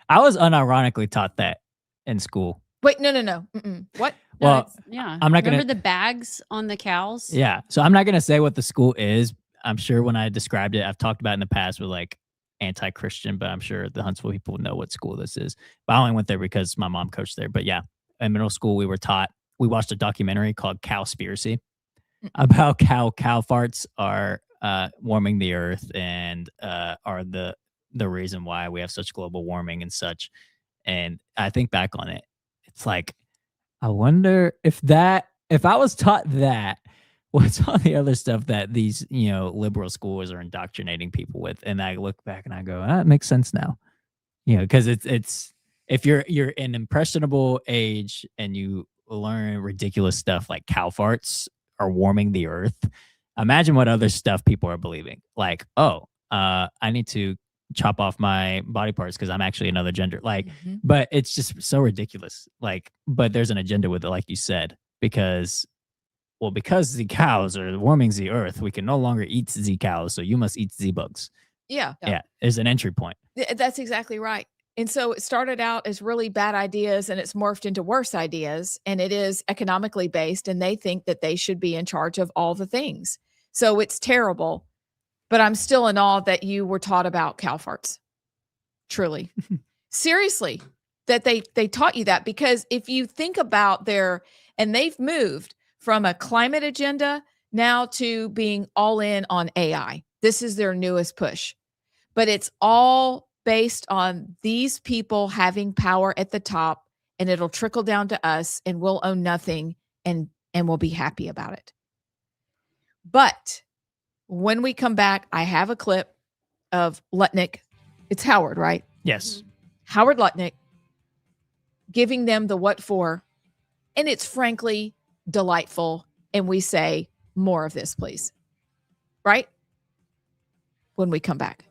I was unironically taught that in school. Wait, no. What? Well, yeah. I'm not going to. Remember the bags on the cows? Yeah. So I'm not going to say what the school is. I'm sure when I described it, I've talked about it in the past with like anti-Christian, but I'm sure the Huntsville people know what school this is. But I only went there because my mom coached there. But yeah, in middle school, we watched a documentary called Cowspiracy about cow farts are warming the earth and are the reason why we have such global warming and such. And I think back on it, it's like, I wonder if I was taught that, what's all the other stuff that these, liberal schools are indoctrinating people with? And I look back and I go, it makes sense now. Because it's if you're an impressionable age and you learn ridiculous stuff like cow farts are warming the earth, imagine what other stuff people are believing. Like, I need to chop off my body parts because I'm actually another gender. Like, but it's just so ridiculous. Like, but there's an agenda with it, like you said, because the cows are warming the earth, we can no longer eat the cows, so you must eat the bugs. Yeah. There's an entry point. That's exactly right. And so it started out as really bad ideas and it's morphed into worse ideas, and it is economically based, and they think that they should be in charge of all the things. So it's terrible, but I'm still in awe that you were taught about cow farts. Truly. Seriously, that they taught you that, because if you think about and they've moved from a climate agenda now to being all in on AI. This is their newest push, but it's all based on these people having power at the top and it'll trickle down to us, and we'll own nothing, and we'll be happy about it. But when we come back, I have a clip of Lutnick. It's Howard, right? Yes. Howard Lutnick giving them the what for, and it's frankly delightful. And we say more of this, please. Right? When we come back.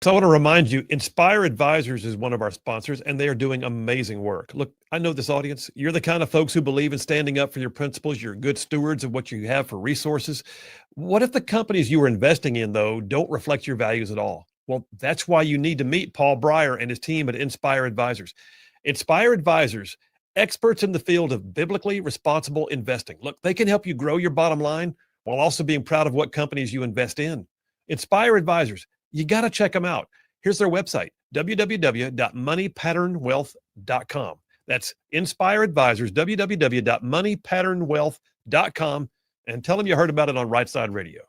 So I want to remind you, Inspire Advisors is one of our sponsors, and they are doing amazing work. Look, I know this audience. You're the kind of folks who believe in standing up for your principles. You're good stewards of what you have for resources. What if the companies you are investing in, though, don't reflect your values at all? Well, that's why you need to meet Paul Breyer and his team at Inspire Advisors. Inspire Advisors, experts in the field of biblically responsible investing. Look, they can help you grow your bottom line while also being proud of what companies you invest in. Inspire Advisors, you got to check them out. Here's their website, www.moneypatternwealth.com. That's Inspire Advisors, www.moneypatternwealth.com, and tell them you heard about it on Rightside Radio.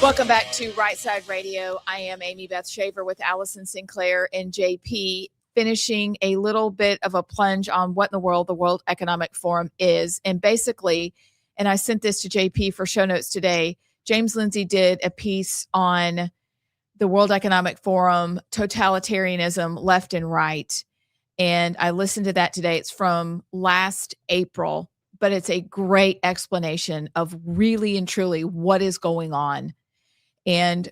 Welcome back to Rightside Radio. I am Amy Beth Shaver with Allison Sinclair and JP, finishing a little bit of a plunge on what in the World Economic Forum is. And basically, and I sent this to JP for show notes today, James Lindsay did a piece on the World Economic Forum, totalitarianism, left and right. And I listened to that today. It's from last April, but it's a great explanation of really and truly what is going on. And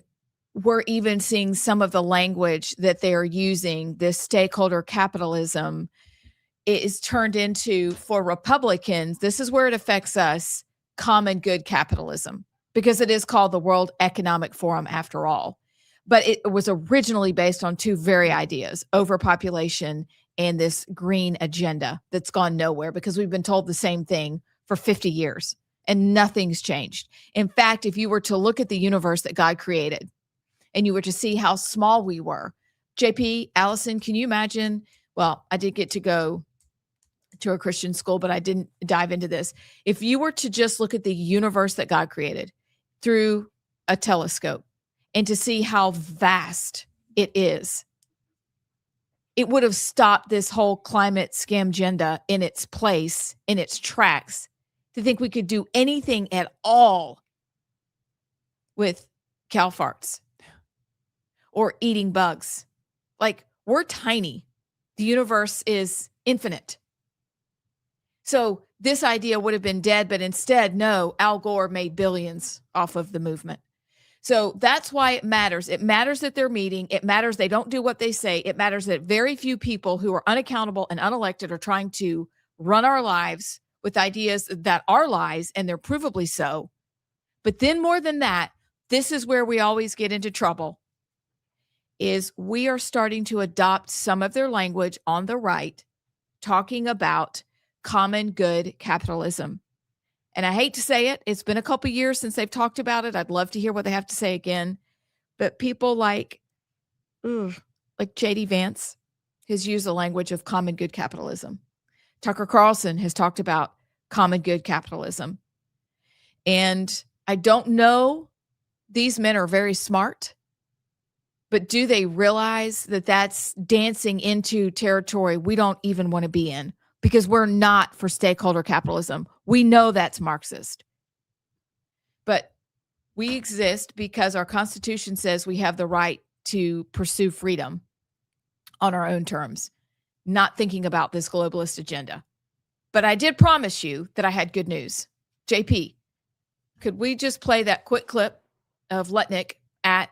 we're even seeing some of the language that they're using, this stakeholder capitalism, is turned into, for Republicans, this is where it affects us, common good capitalism, because it is called the World Economic Forum after all. But it was originally based on two very ideas, overpopulation and this green agenda that's gone nowhere because we've been told the same thing for 50 years. And nothing's changed. In fact, if you were to look at the universe that God created and you were to see how small we were, JP, Allison, can you imagine? Well, I did get to go to a Christian school, but I didn't dive into this. If you were to just look at the universe that God created through a telescope and to see how vast it is, it would have stopped this whole climate scam agenda in its place, in its tracks, to think we could do anything at all with cow farts or eating bugs. Like, we're tiny. The universe is infinite. So this idea would have been dead, but instead, no, Al Gore made billions off of the movement. So that's why it matters. It matters that they're meeting. It matters they don't do what they say. It matters that very few people who are unaccountable and unelected are trying to run our lives with ideas that are lies, and they're provably so. But then more than that, this is where we always get into trouble, is we are starting to adopt some of their language on the right, talking about common good capitalism. And I hate to say it, it's been a couple years since they've talked about it. I'd love to hear what they have to say again. But people like J.D. Vance has used the language of common good capitalism. Tucker Carlson has talked about common good capitalism. And I don't know, these men are very smart, but do they realize that that's dancing into territory we don't even want to be in? Because we're not for stakeholder capitalism. We know that's Marxist. But we exist because our Constitution says we have the right to pursue freedom on our own terms, not thinking about this globalist agenda. But I did promise you that I had good news. JP, could we just play that quick clip of Lutnick at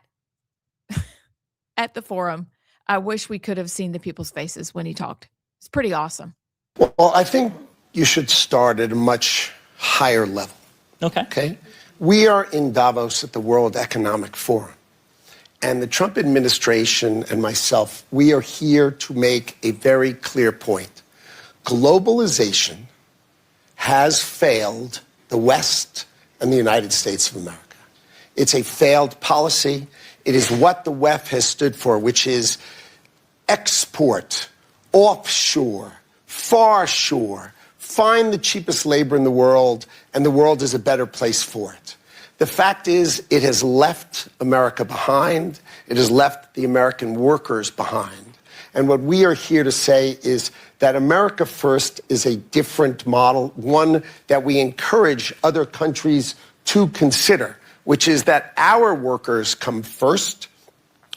the forum? I wish we could have seen the people's faces when he talked. It's pretty awesome. Well, I think you should start at a much higher level. Okay? We are in Davos at the World Economic Forum. And the Trump administration and myself, we are here to make a very clear point. Globalization has failed the West and the United States of America. It's a failed policy. It is what the WEF has stood for, which is export, offshore, far shore, find the cheapest labor in the world, and the world is a better place for it. The fact is, it has left America behind. It has left the American workers behind. And what we are here to say is that America First is a different model, one that we encourage other countries to consider, which is that our workers come first.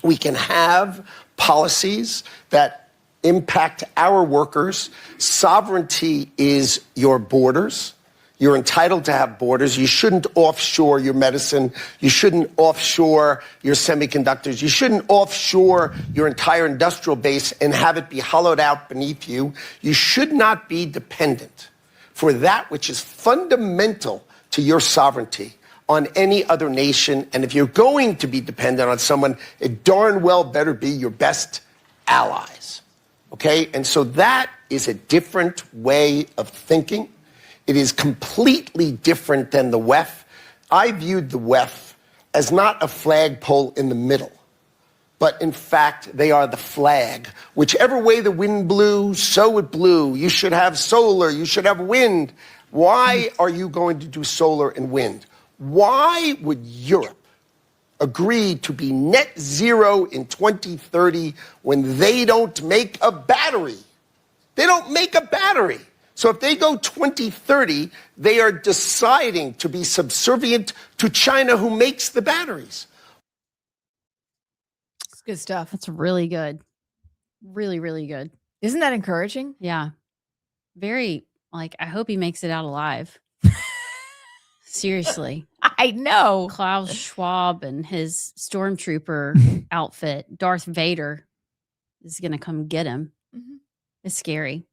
We can have policies that impact our workers. Sovereignty is your borders. You're entitled to have borders. You shouldn't offshore your medicine. You shouldn't offshore your semiconductors. You shouldn't offshore your entire industrial base and have it be hollowed out beneath you. You should not be dependent for that which is fundamental to your sovereignty on any other nation. And if you're going to be dependent on someone, it darn well better be your best allies. Okay? And so that is a different way of thinking. It is completely different than the WEF. I viewed the WEF as not a flagpole in the middle, but in fact, they are the flag. Whichever way the wind blew, so it blew. You should have solar, you should have wind. Why are you going to do solar and wind? Why would Europe agreed to be net zero in 2030 when they don't make a battery. They don't make a battery. So if they go 2030, they are deciding to be subservient to China, who makes the batteries. It's good stuff. That's really good. Really, really good. Isn't that encouraging? Yeah. Very, like, I hope he makes it out alive. Seriously. I know. Klaus Schwab and his stormtrooper outfit, Darth Vader, is going to come get him. Mm-hmm. It's scary.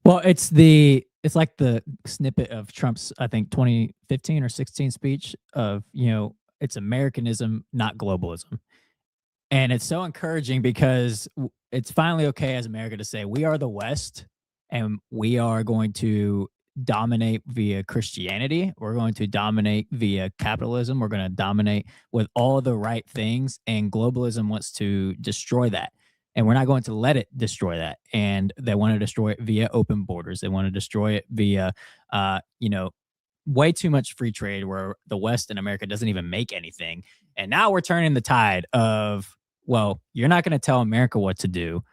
Well, it's like the snippet of Trump's, I think, 2015 or 16 speech of, it's Americanism, not globalism. And it's so encouraging because it's finally okay as America to say we are the West and we are going to dominate via Christianity. We're going to dominate via capitalism. We're going to dominate with all the right things. And globalism wants to destroy that. And we're not going to let it destroy that. And they want to destroy it via open borders. They want to destroy it via, way too much free trade where the West and America doesn't even make anything. And now we're turning the tide of, well, you're not going to tell America what to do.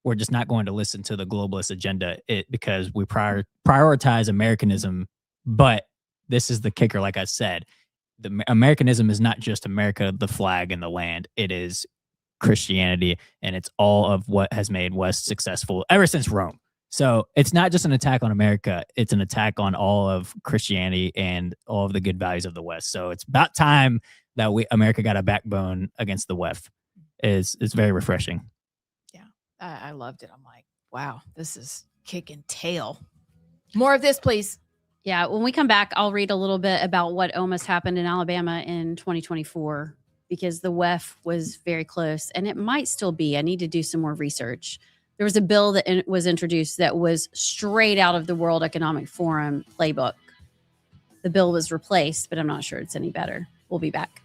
We're just not going to listen to the globalist agenda because we prioritize Americanism. But this is the kicker, like I said, the Americanism is not just America, the flag and the land. It is Christianity, and it's all of what has made West successful ever since Rome. So it's not just an attack on America, it's an attack on all of Christianity and all of the good values of the West. So it's about time that America got a backbone against the WEF. It's very refreshing. Yeah, I loved it. I'm like, wow, this is kicking tail. More of this, please. Yeah, when we come back, I'll read a little bit about what almost happened in Alabama in 2024 because the WEF was very close, and it might still be. I need to do some more research. There was a bill that was introduced that was straight out of the World Economic Forum playbook. The bill was replaced, but I'm not sure it's any better. We'll be back.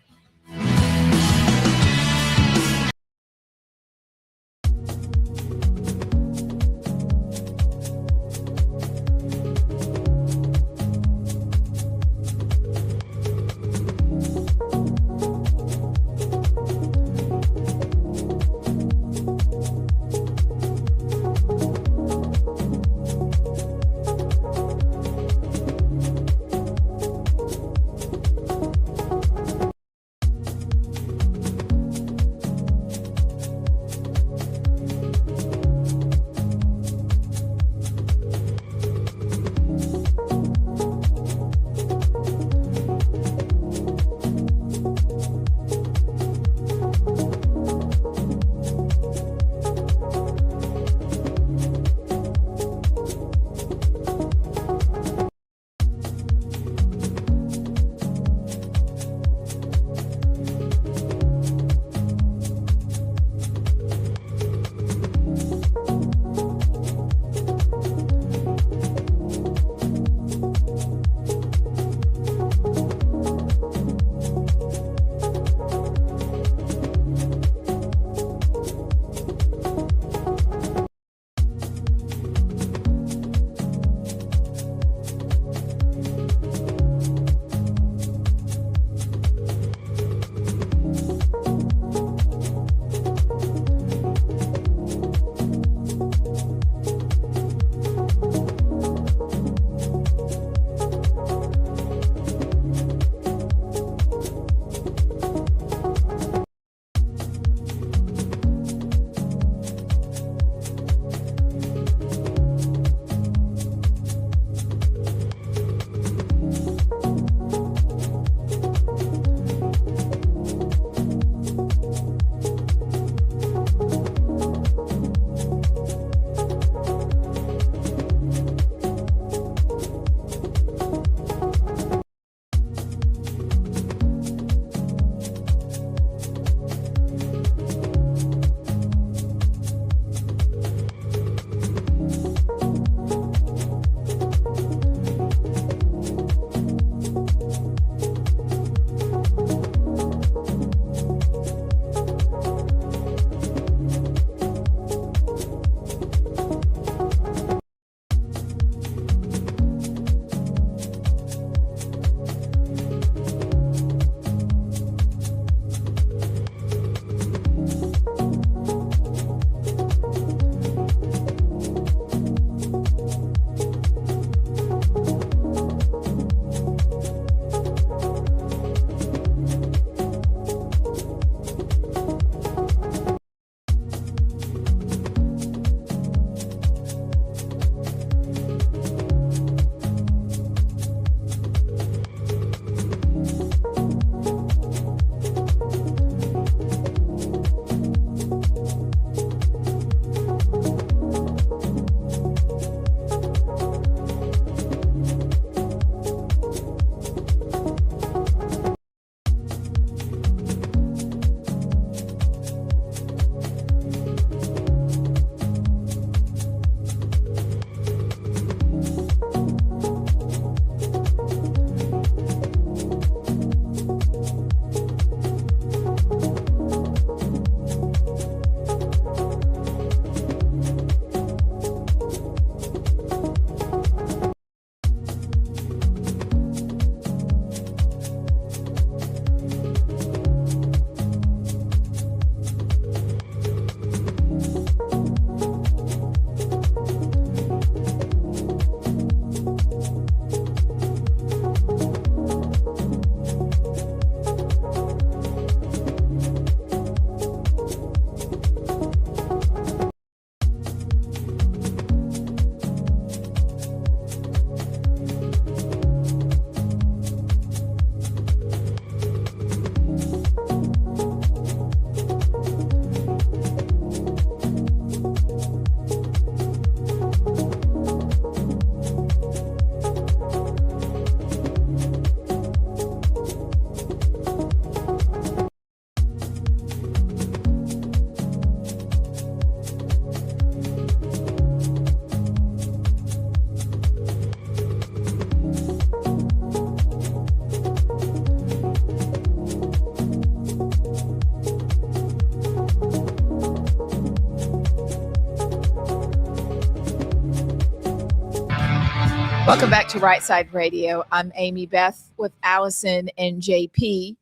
Welcome back to Rightside Radio. I'm Amy Beth with Allison and JP.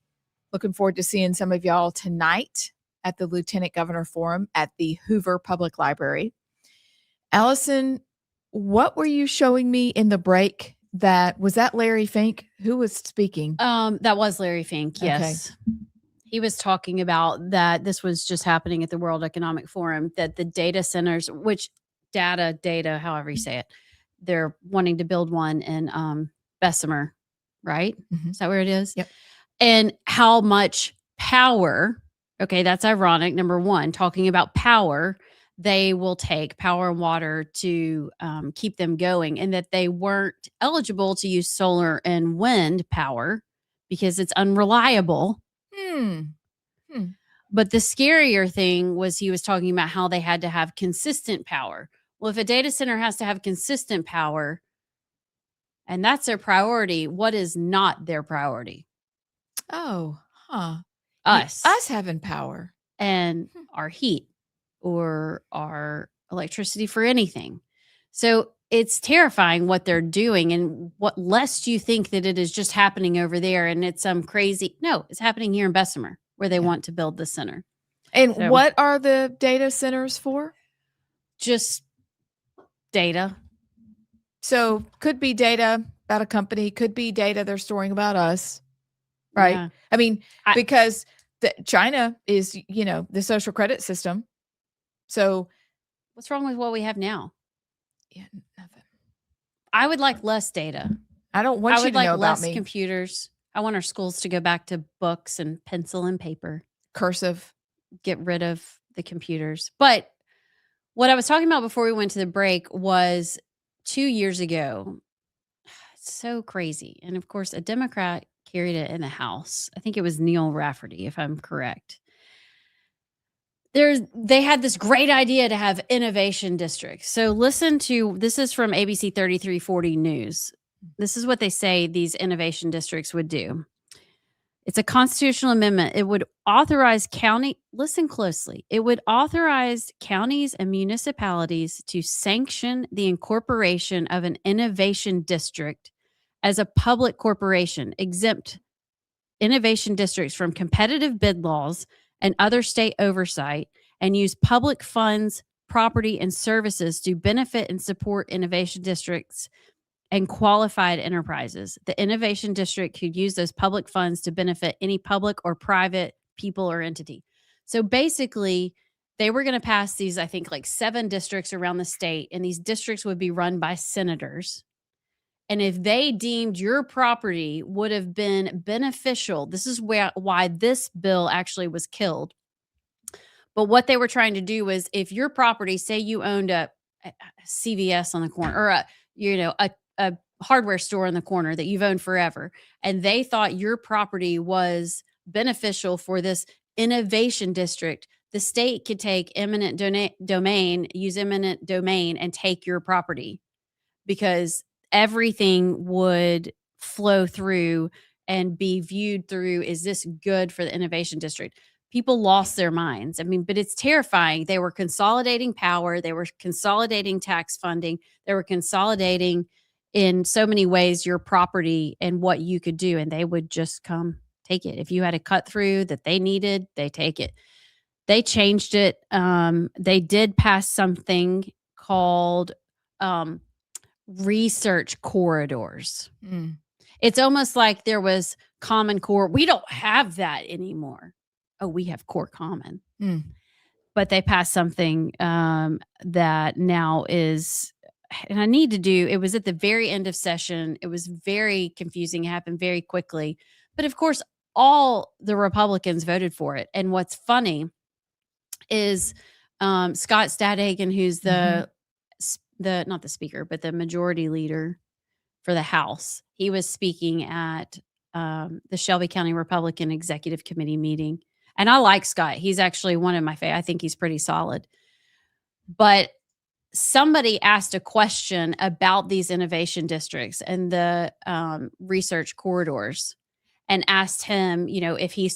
Looking forward to seeing some of y'all tonight at the Lieutenant Governor Forum at the Hoover Public Library. Allison, what were you showing me in the break? Was that Larry Fink? Who was speaking? That was Larry Fink, yes. Okay. He was talking about that this was just happening at the World Economic Forum, that the data centers, which data, however you say it, they're wanting to build one in Bessemer, right? Mm-hmm. Is that where it is? Yep. And how much power, okay, that's ironic. Number one, talking about power, they will take power and water to keep them going, and that they weren't eligible to use solar and wind power because it's unreliable. But the scarier thing was he was talking about how they had to have consistent power. Well, if a data center has to have consistent power and that's their priority, what is not their priority? Oh, huh. Us having power and our heat or our electricity for anything. So it's terrifying what they're doing, and what lest you think that it is just happening over there and it's some crazy. No, it's happening here in Bessemer where they want to build the center. And so, what are the data centers for? Just data. So could be data about a company, could be data they're storing about us, right? Yeah. I mean, because China is, the social credit system. So what's wrong with what we have now? Yeah, nothing. I would like less data. I don't want you to know about me. Less computers. I want our schools to go back to books and pencil and paper. Cursive. Get rid of the computers. But what I was talking about before we went to the break was 2 years ago. It's so crazy. And of course, a Democrat carried it in the House. I think it was Neil Rafferty, if I'm correct. They had this great idea to have innovation districts. So listen to, this is from ABC 3340 News. This is what they say these innovation districts would do. It's a constitutional amendment. It would authorize listen closely. It would authorize counties and municipalities to sanction the incorporation of an innovation district as a public corporation, exempt innovation districts from competitive bid laws and other state oversight, and use public funds, property, and services to benefit and support innovation districts and qualified enterprises. The innovation district could use those public funds to benefit any public or private people or entity. So basically, they were going to pass these, I think, like 7 districts around the state, and these districts would be run by senators. And if they deemed your property would have been beneficial, this is why this bill actually was killed. But what they were trying to do was, if your property, say you owned a CVS on the corner, or a hardware store in the corner that you've owned forever, and they thought your property was beneficial for this innovation district, the state could take eminent domain, use eminent domain, and take your property, because everything would flow through and be viewed through, is this good for the innovation district? People lost their minds. I mean, but it's terrifying. They were consolidating power. They were consolidating tax funding. They were consolidating in so many ways your property and what you could do. And they would just come take it. If you had a cut through that they needed, they take it. They changed it. They did pass something called research corridors. It's almost like there was Common Core. We don't have that anymore. Oh, we have Core Common. But they passed something that now is, and I need to do, it was at the very end of session. It was very confusing. It happened very quickly. But of course, all the Republicans voted for it. And what's funny is Scott Stadhagen, who's not the speaker, but the majority leader for the House. He was speaking at the Shelby County Republican Executive Committee meeting. And I like Scott. He's actually one of my favorite. I think he's pretty solid. But somebody asked a question about these innovation districts and the research corridors, and asked him, if he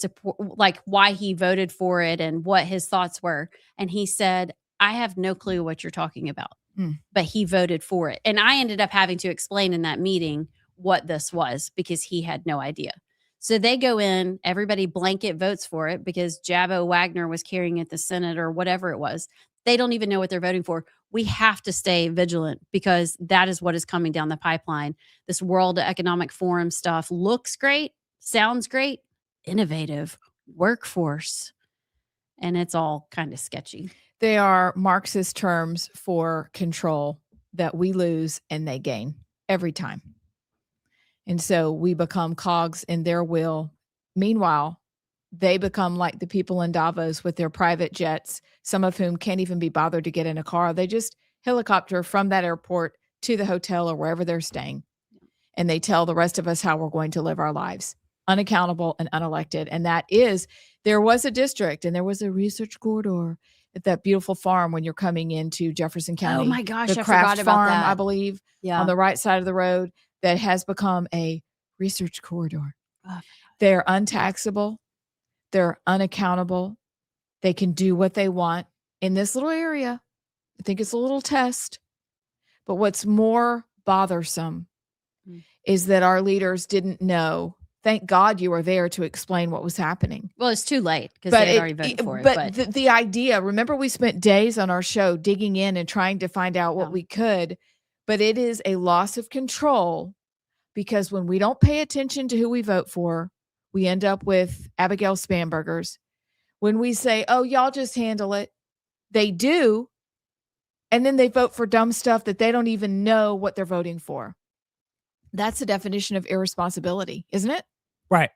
why he voted for it and what his thoughts were. And he said, I have no clue what you're talking about. but he voted for it. And I ended up having to explain in that meeting what this was because he had no idea. So they go in, everybody blanket votes for it because Jabbo Wagner was carrying it the Senate or whatever it was. They don't even know what they're voting for. We have to stay vigilant because that is what is coming down the pipeline. This World Economic Forum stuff looks great, sounds great, innovative, workforce, and it's all kind of sketchy. They are Marxist terms for control that we lose and they gain every time. And so we become cogs in their wheel. Meanwhile, they become like the people in Davos with their private jets, some of whom can't even be bothered to get in a car. They just helicopter from that airport to the hotel or wherever they're staying. And they tell the rest of us how we're going to live our lives, unaccountable and unelected. And that is, there was a district and there was a research corridor at that beautiful farm when you're coming into Jefferson County. Oh my gosh, the I Kraft forgot about farm, that. I believe, on the right side of the road that has become a research corridor. Oh. They're untaxable. They're unaccountable. They can do what they want in this little area. I think it's a little test. But what's more bothersome is that our leaders didn't know. Thank God you were there to explain what was happening. Well, it's too late because they had already voted for it. But the idea, remember we spent days on our show digging in and trying to find out what we could. But it is a loss of control because when we don't pay attention to who we vote for, we end up with Abigail Spanbergers. When we say, oh, y'all just handle it, they do. And then they vote for dumb stuff that they don't even know what they're voting for. That's the definition of irresponsibility, isn't it? Right.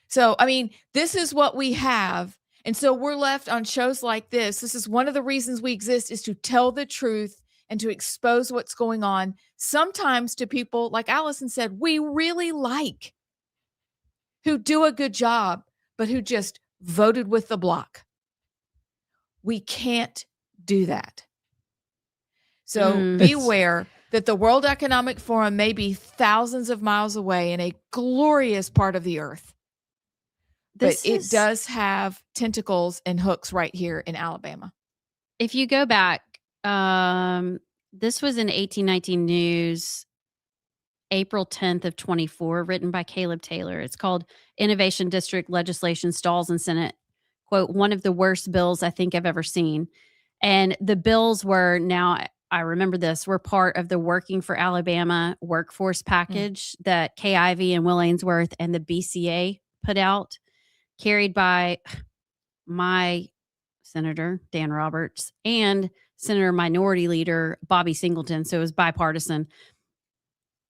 So, I mean, this is what we have. And so we're left on shows like this. This is one of the reasons we exist, is to tell the truth and to expose what's going on. Sometimes to people, like Allison said, we really like, who do a good job, but who just voted with the block. We can't do that. So beware that the World Economic Forum may be thousands of miles away in a glorious part of the earth. But it does have tentacles and hooks right here in Alabama. If you go back, this was in 1819 News, April 10th of 24, written by Caleb Taylor. It's called Innovation District Legislation Stalls in Senate. Quote, one of the worst bills I think I've ever seen. And the bills were, now I remember this, were part of the Working for Alabama workforce package that Kay Ivey and Will Ainsworth and the BCA put out, carried by my Senator Dan Roberts and Senator Minority Leader Bobby Singleton. So it was bipartisan.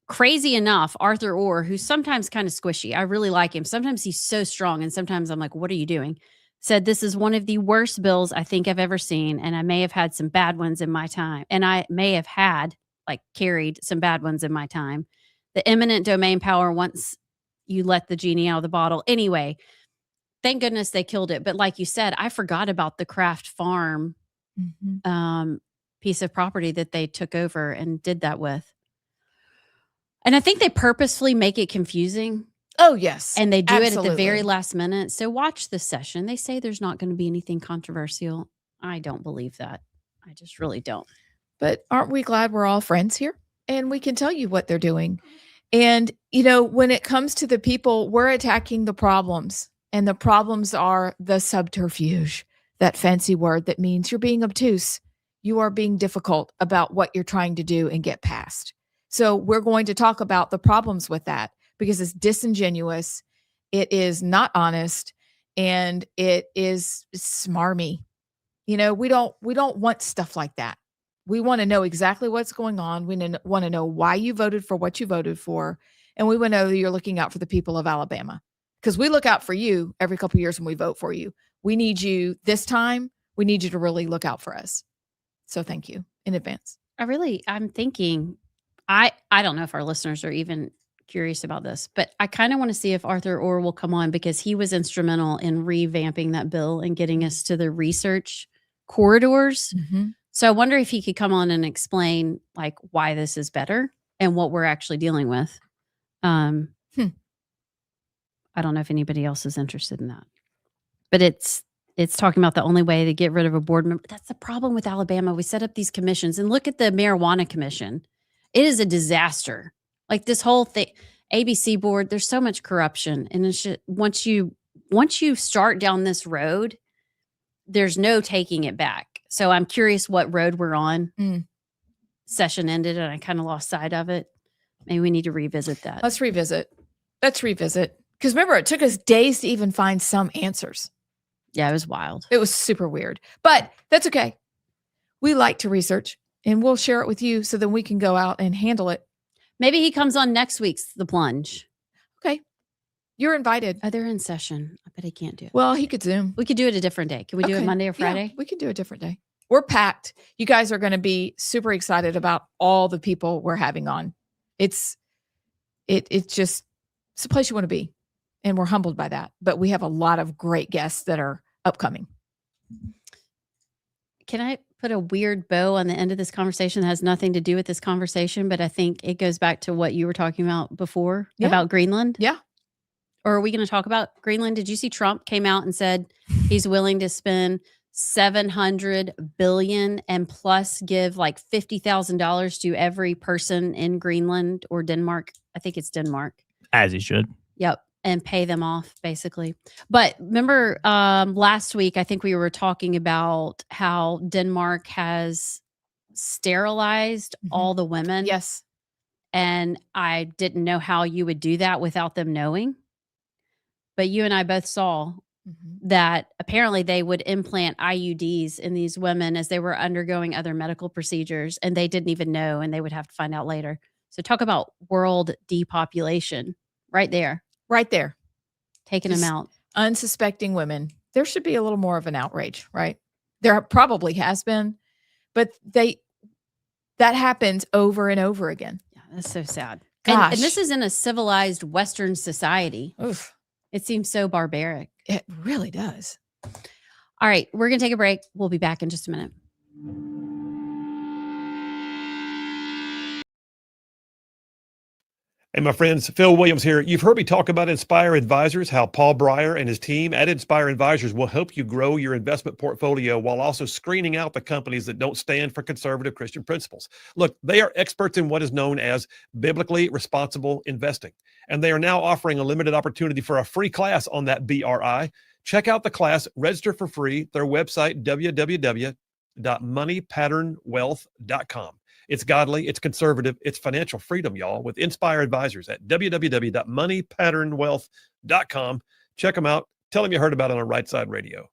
Crazy enough, Arthur Orr, who's sometimes kind of squishy, I really like him. Sometimes he's so strong and sometimes I'm like, what are you doing? Said this is one of the worst bills I think I've ever seen. And I may have had some bad ones in my time. And I may have had, like, carried some bad ones in my time. The eminent domain power, once you let the genie out of the bottle. Anyway, thank goodness they killed it. But like you said, I forgot about the Kraft Farm piece of property that they took over and did that with. And I think they purposefully make it confusing. Oh, yes. And they do it at the very last minute. So watch this session. They say there's not going to be anything controversial. I don't believe that. I just really don't. But aren't we glad we're all friends here? And we can tell you what they're doing. And, you know, when it comes to the people, we're attacking the problems. And the problems are the subterfuge, that fancy word that means you're being obtuse. You are being difficult about what you're trying to do and get past. So we're going to talk about the problems with that because it's disingenuous, it is not honest, and it is smarmy. You know, we don't want stuff like that. We want to know exactly what's going on. We want to know why you voted for what you voted for, and we want to know that you're looking out for the people of Alabama, because we look out for you every couple of years when we vote for you. We need you this time. We need you to really look out for us. So thank you in advance. I'm thinking, I don't know if our listeners are even curious about this, but I kind of want to see if Arthur Orr will come on because he was instrumental in revamping that bill and getting us to the research corridors. So I wonder if he could come on and explain, like, why this is better and what we're actually dealing with. I don't know if anybody else is interested in that, but it's it's talking about the only way to get rid of a board member. That's the problem with Alabama. We set up these commissions, and look at the marijuana commission. It is a disaster. Like this whole thing, ABC board, there's so much corruption. And it's just, once you start down this road, there's no taking it back. So I'm curious what road we're on. Session ended and I kind of lost sight of it. Maybe we need to revisit that. Let's revisit. Because remember, it took us days to even find some answers. Yeah, it was wild. It was super weird, but that's okay. We like to research and we'll share it with you so that we can go out and handle it. Maybe he comes on next week's The Plunge. Okay. You're invited. Oh, they're in session. I bet he can't do it. Well, he could Zoom. We could do it a different day. Can we do it Monday or Friday? Yeah, we can do a different day. We're packed. You guys are going to be super excited about all the people we're having on. It's just, it's a place you want to be. And we're humbled by that. But we have a lot of great guests that are upcoming. Can I put a weird bow on the end of this conversation that has nothing to do with this conversation, but I think it goes back to what you were talking about before about Greenland? Yeah. Or are we going to talk about Greenland? Did you see Trump came out and said he's willing to spend $700 billion and plus give like $50,000 to every person in Greenland or Denmark? I think it's Denmark. As he should. Yep. And pay them off, basically. But remember last week, I think we were talking about how Denmark has sterilized all the women. Yes. And I didn't know how you would do that without them knowing. But you and I both saw that apparently they would implant IUDs in these women as they were undergoing other medical procedures, and they didn't even know, and they would have to find out later. So talk about world depopulation right there. Right there. Taking them out. Unsuspecting women. There should be a little more of an outrage, right? There probably has been, but that happens over and over again. Yeah, that's so sad. Gosh. And this is in a civilized Western society. Oof. It seems so barbaric. It really does. All right, we're going to take a break. We'll be back in just a minute. Hey, my friends, Phil Williams here. You've heard me talk about Inspire Advisors, how Paul Breyer and his team at Inspire Advisors will help you grow your investment portfolio while also screening out the companies that don't stand for conservative Christian principles. Look, they are experts in what is known as biblically responsible investing, and they are now offering a limited opportunity for a free class on that BRI. Check out the class, register for free, their website, www.moneypatternwealth.com. It's godly, it's conservative, it's financial freedom, y'all, with Inspire Advisors at www.moneypatternwealth.com. Check them out. Tell them you heard about it on Rightside Radio.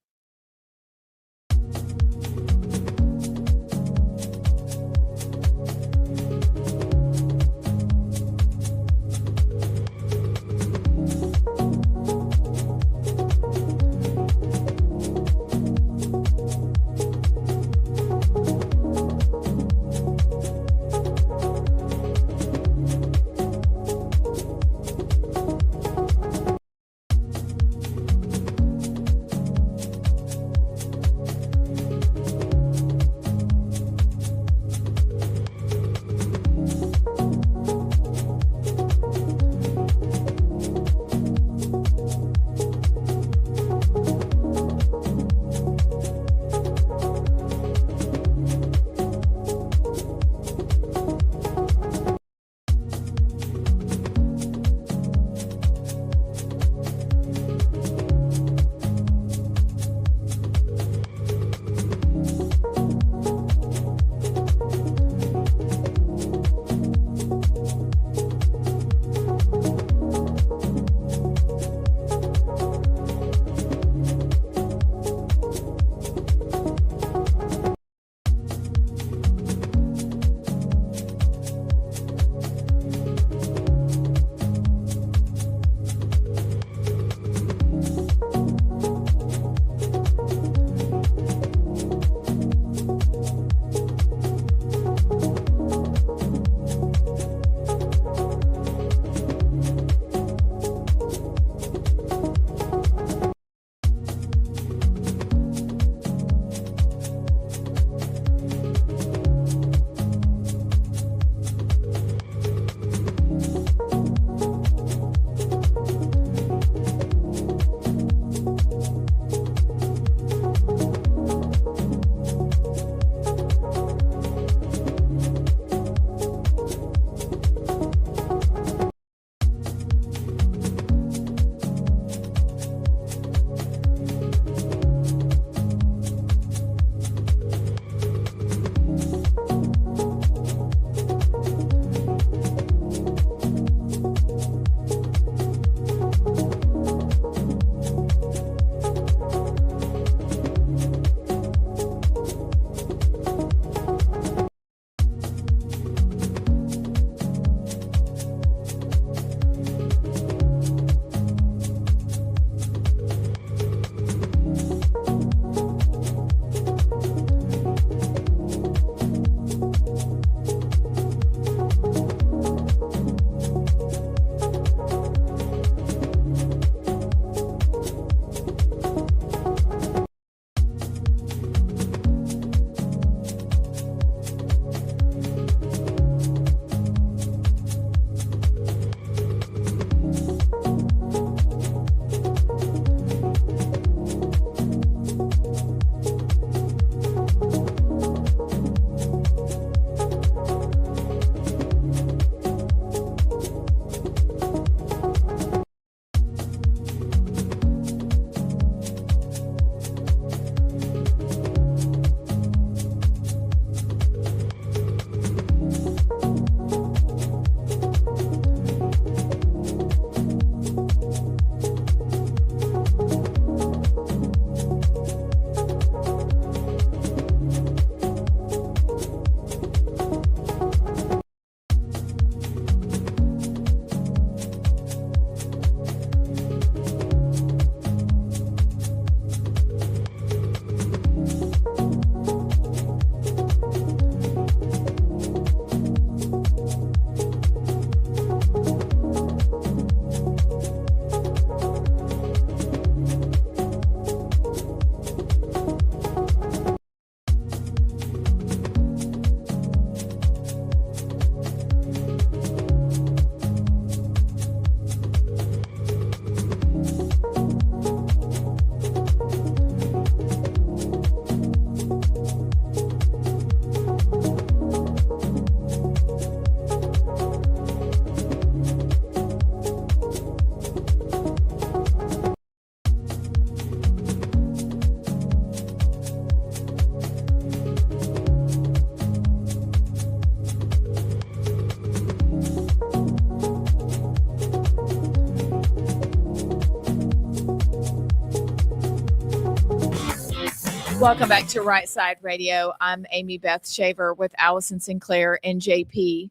Welcome back to Rightside Radio. I'm Amy Beth Shaver with Allison Sinclair and JP.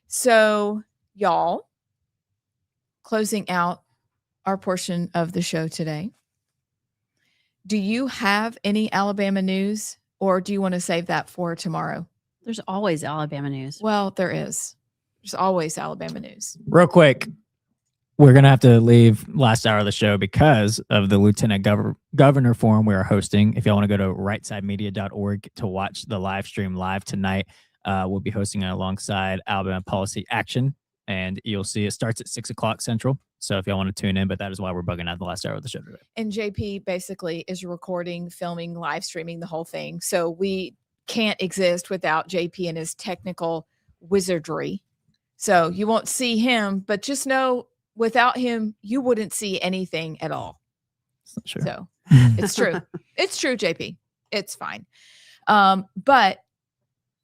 So, y'all, closing out our portion of the show today. Do you have any Alabama news, or do you want to save that for tomorrow? There's always Alabama news. Well, there is. There's always Alabama news. Real quick, we're going to have to leave last hour of the show because of the Lieutenant Governor Forum we are hosting. If y'all want to go to rightsidemedia.org to watch the live stream live tonight, we'll be hosting it alongside Alabama Policy Action. And you'll see it starts at 6 o'clock Central. So if y'all want to tune in, but that is why we're bugging out the last hour of the show today. And JP basically is recording, filming, live streaming the whole thing. So we can't exist without JP and his technical wizardry. So you won't see him, but just know without him, you wouldn't see anything at all. Sure. So it's true. It's true, JP. It's fine. But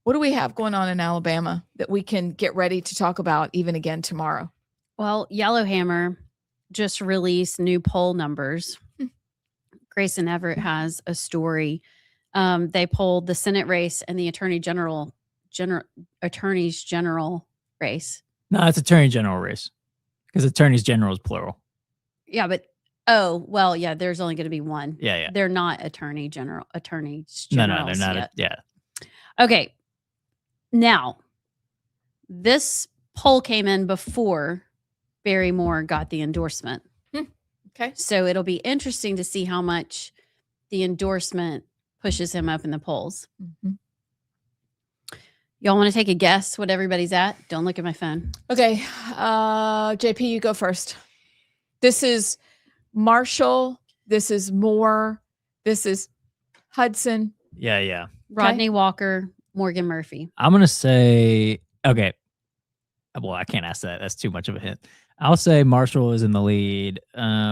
what do we have going on in Alabama that we can get ready to talk about even again tomorrow? Well, Yellowhammer just released new poll numbers. Grayson Everett has a story. They polled the Senate race and the Attorney's General race. No, it's Attorney General race because Attorneys General is plural. Yeah, but there's only going to be one. Yeah. They're not Attorneys General. No, they're not. Yet. Okay. Now, this poll came in before Barry Moore got the endorsement. Okay. So it'll be interesting to see how much the endorsement pushes him up in the polls. Mm-hmm. Y'all want to take a guess what everybody's at? Don't look at my phone. Okay. JP, you go first. This is Marshall. This is Moore. This is Hudson. Yeah. Rodney Walker, Morgan Murphy. I'm going to say, okay. Well, I can't ask that. That's too much of a hint. I'll say Marshall is in the lead,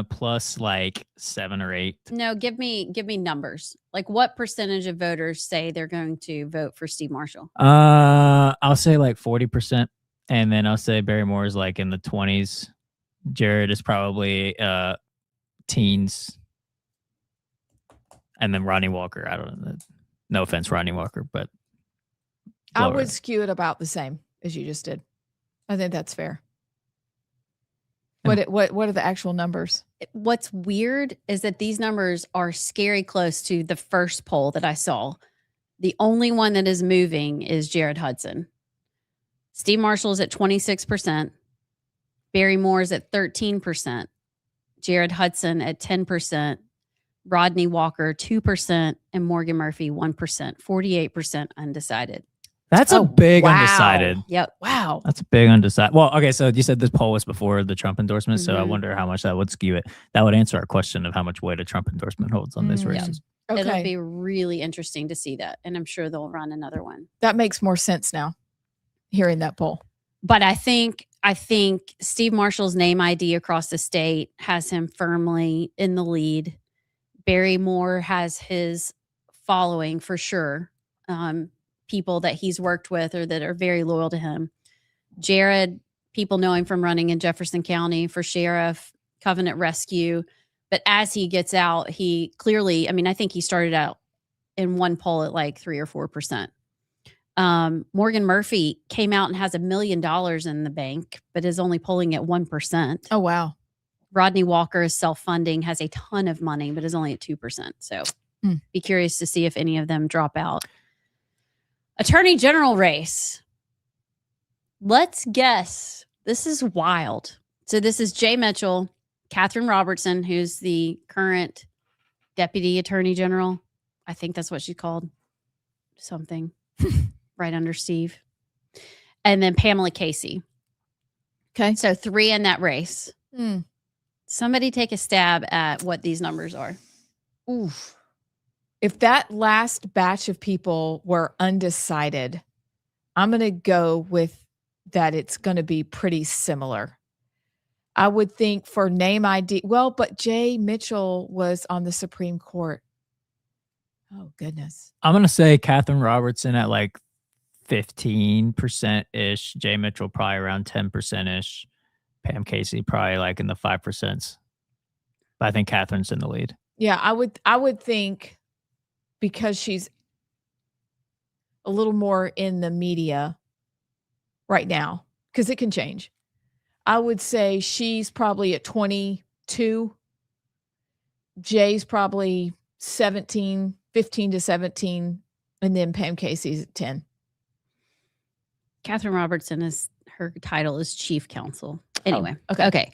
plus like 7 or 8. No, give me numbers. Like what percentage of voters say they're going to vote for Steve Marshall? I'll say like 40%. And then I'll say Barry Moore is like in the 20s. Jared is probably teens. And then Rodney Walker, I don't know. No offense, Rodney Walker, but I would skew it about the same as you just did. I think that's fair. What are the actual numbers? What's weird is that these numbers are scary close to the first poll that I saw. The only one that is moving is Jared Hudson. Steve Marshall is at 26%. Barry Moore is at 13%. Jared Hudson at 10%. Rodney Walker 2%. And Morgan Murphy 1%. 48% undecided. That's a big undecided. Yep. Wow. That's a big undecided. Well, okay, so you said this poll was before the Trump endorsement, so I wonder how much that would skew it. That would answer our question of how much weight a Trump endorsement holds on these races. Okay. It'll be really interesting to see that, and I'm sure they'll run another one. That makes more sense now, hearing that poll. But I think Steve Marshall's name ID across the state has him firmly in the lead. Barry Moore has his following for sure. People that he's worked with or that are very loyal to him. Jared, people know him from running in Jefferson County for sheriff, Covenant Rescue. But as he gets out, he clearly, I think he started out in one poll at like 3 or 4%. Morgan Murphy came out and has $1 million in the bank, but is only polling at 1%. Oh, wow. Rodney Walker is self-funding, has a ton of money, but is only at 2%. So be curious to see if any of them drop out. Attorney General race. Let's guess. This is wild. So this is Jay Mitchell, Catherine Robertson, who's the current Deputy Attorney General. I think that's what she's called. Something right under Steve. And then Pamela Casey. Okay. So 3 in that race. Somebody take a stab at what these numbers are. Oof. If that last batch of people were undecided, I'm going to go with that it's going to be pretty similar. I would think for name ID. Well, but Jay Mitchell was on the Supreme Court. Oh, goodness. I'm going to say Catherine Robertson at like 15%-ish. Jay Mitchell probably around 10%-ish. Pam Casey probably like in the 5%. But I think Catherine's in the lead. Yeah, I would think because she's a little more in the media right now, because it can change. I would say she's probably at 22. Jay's probably 15 to 17. And then Pam Casey's at 10. Catherine Robertson her title is chief counsel. Anyway. Oh, okay.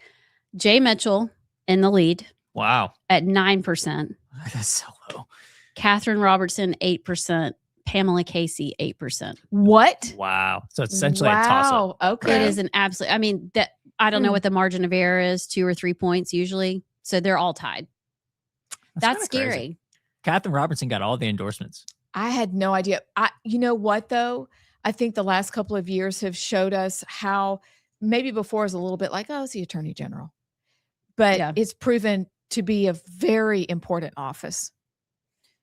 Jay Mitchell in the lead. Wow. At 9%. That's so low. Catherine Robertson, 8%. Pamela Casey, 8%. What? Wow. So it's essentially a toss-up. Okay. It is an absolute, I mean, I don't know what the margin of error is, 2 or 3 points usually. So they're all tied. That's scary. Crazy. Catherine Robertson got all the endorsements. I had no idea. You know what, though? I think the last couple of years have showed us how maybe before is a little bit like, oh, it's the attorney general. But it's proven to be a very important office.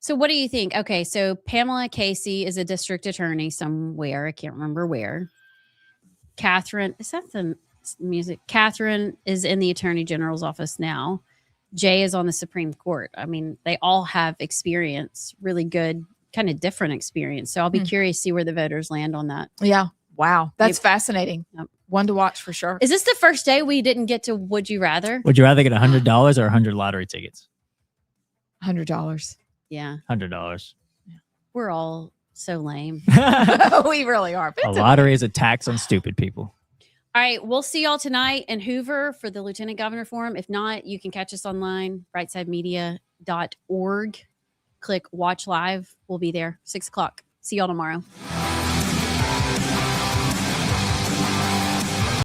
So what do you think? Okay, so Pamela Casey is a district attorney somewhere. I can't remember where. Catherine, is that the music? Catherine is in the attorney general's office now. Jay is on the Supreme Court. I mean, they all have experience, really good, kind of different experience. So I'll be curious to see where the voters land on that. Yeah. Wow. That's fascinating. Yep. One to watch for sure. Is this the first day we didn't get to Would You Rather? Would you rather get $100 or 100 lottery tickets? $100. Yeah. $100. Yeah. We're all so lame. We really are. A lottery is a tax on stupid people. All right, we'll see y'all tonight in Hoover for the Lieutenant Governor Forum. If not, you can catch us online, rightsidemedia.org. Click Watch Live. We'll be there, 6 o'clock. See y'all tomorrow.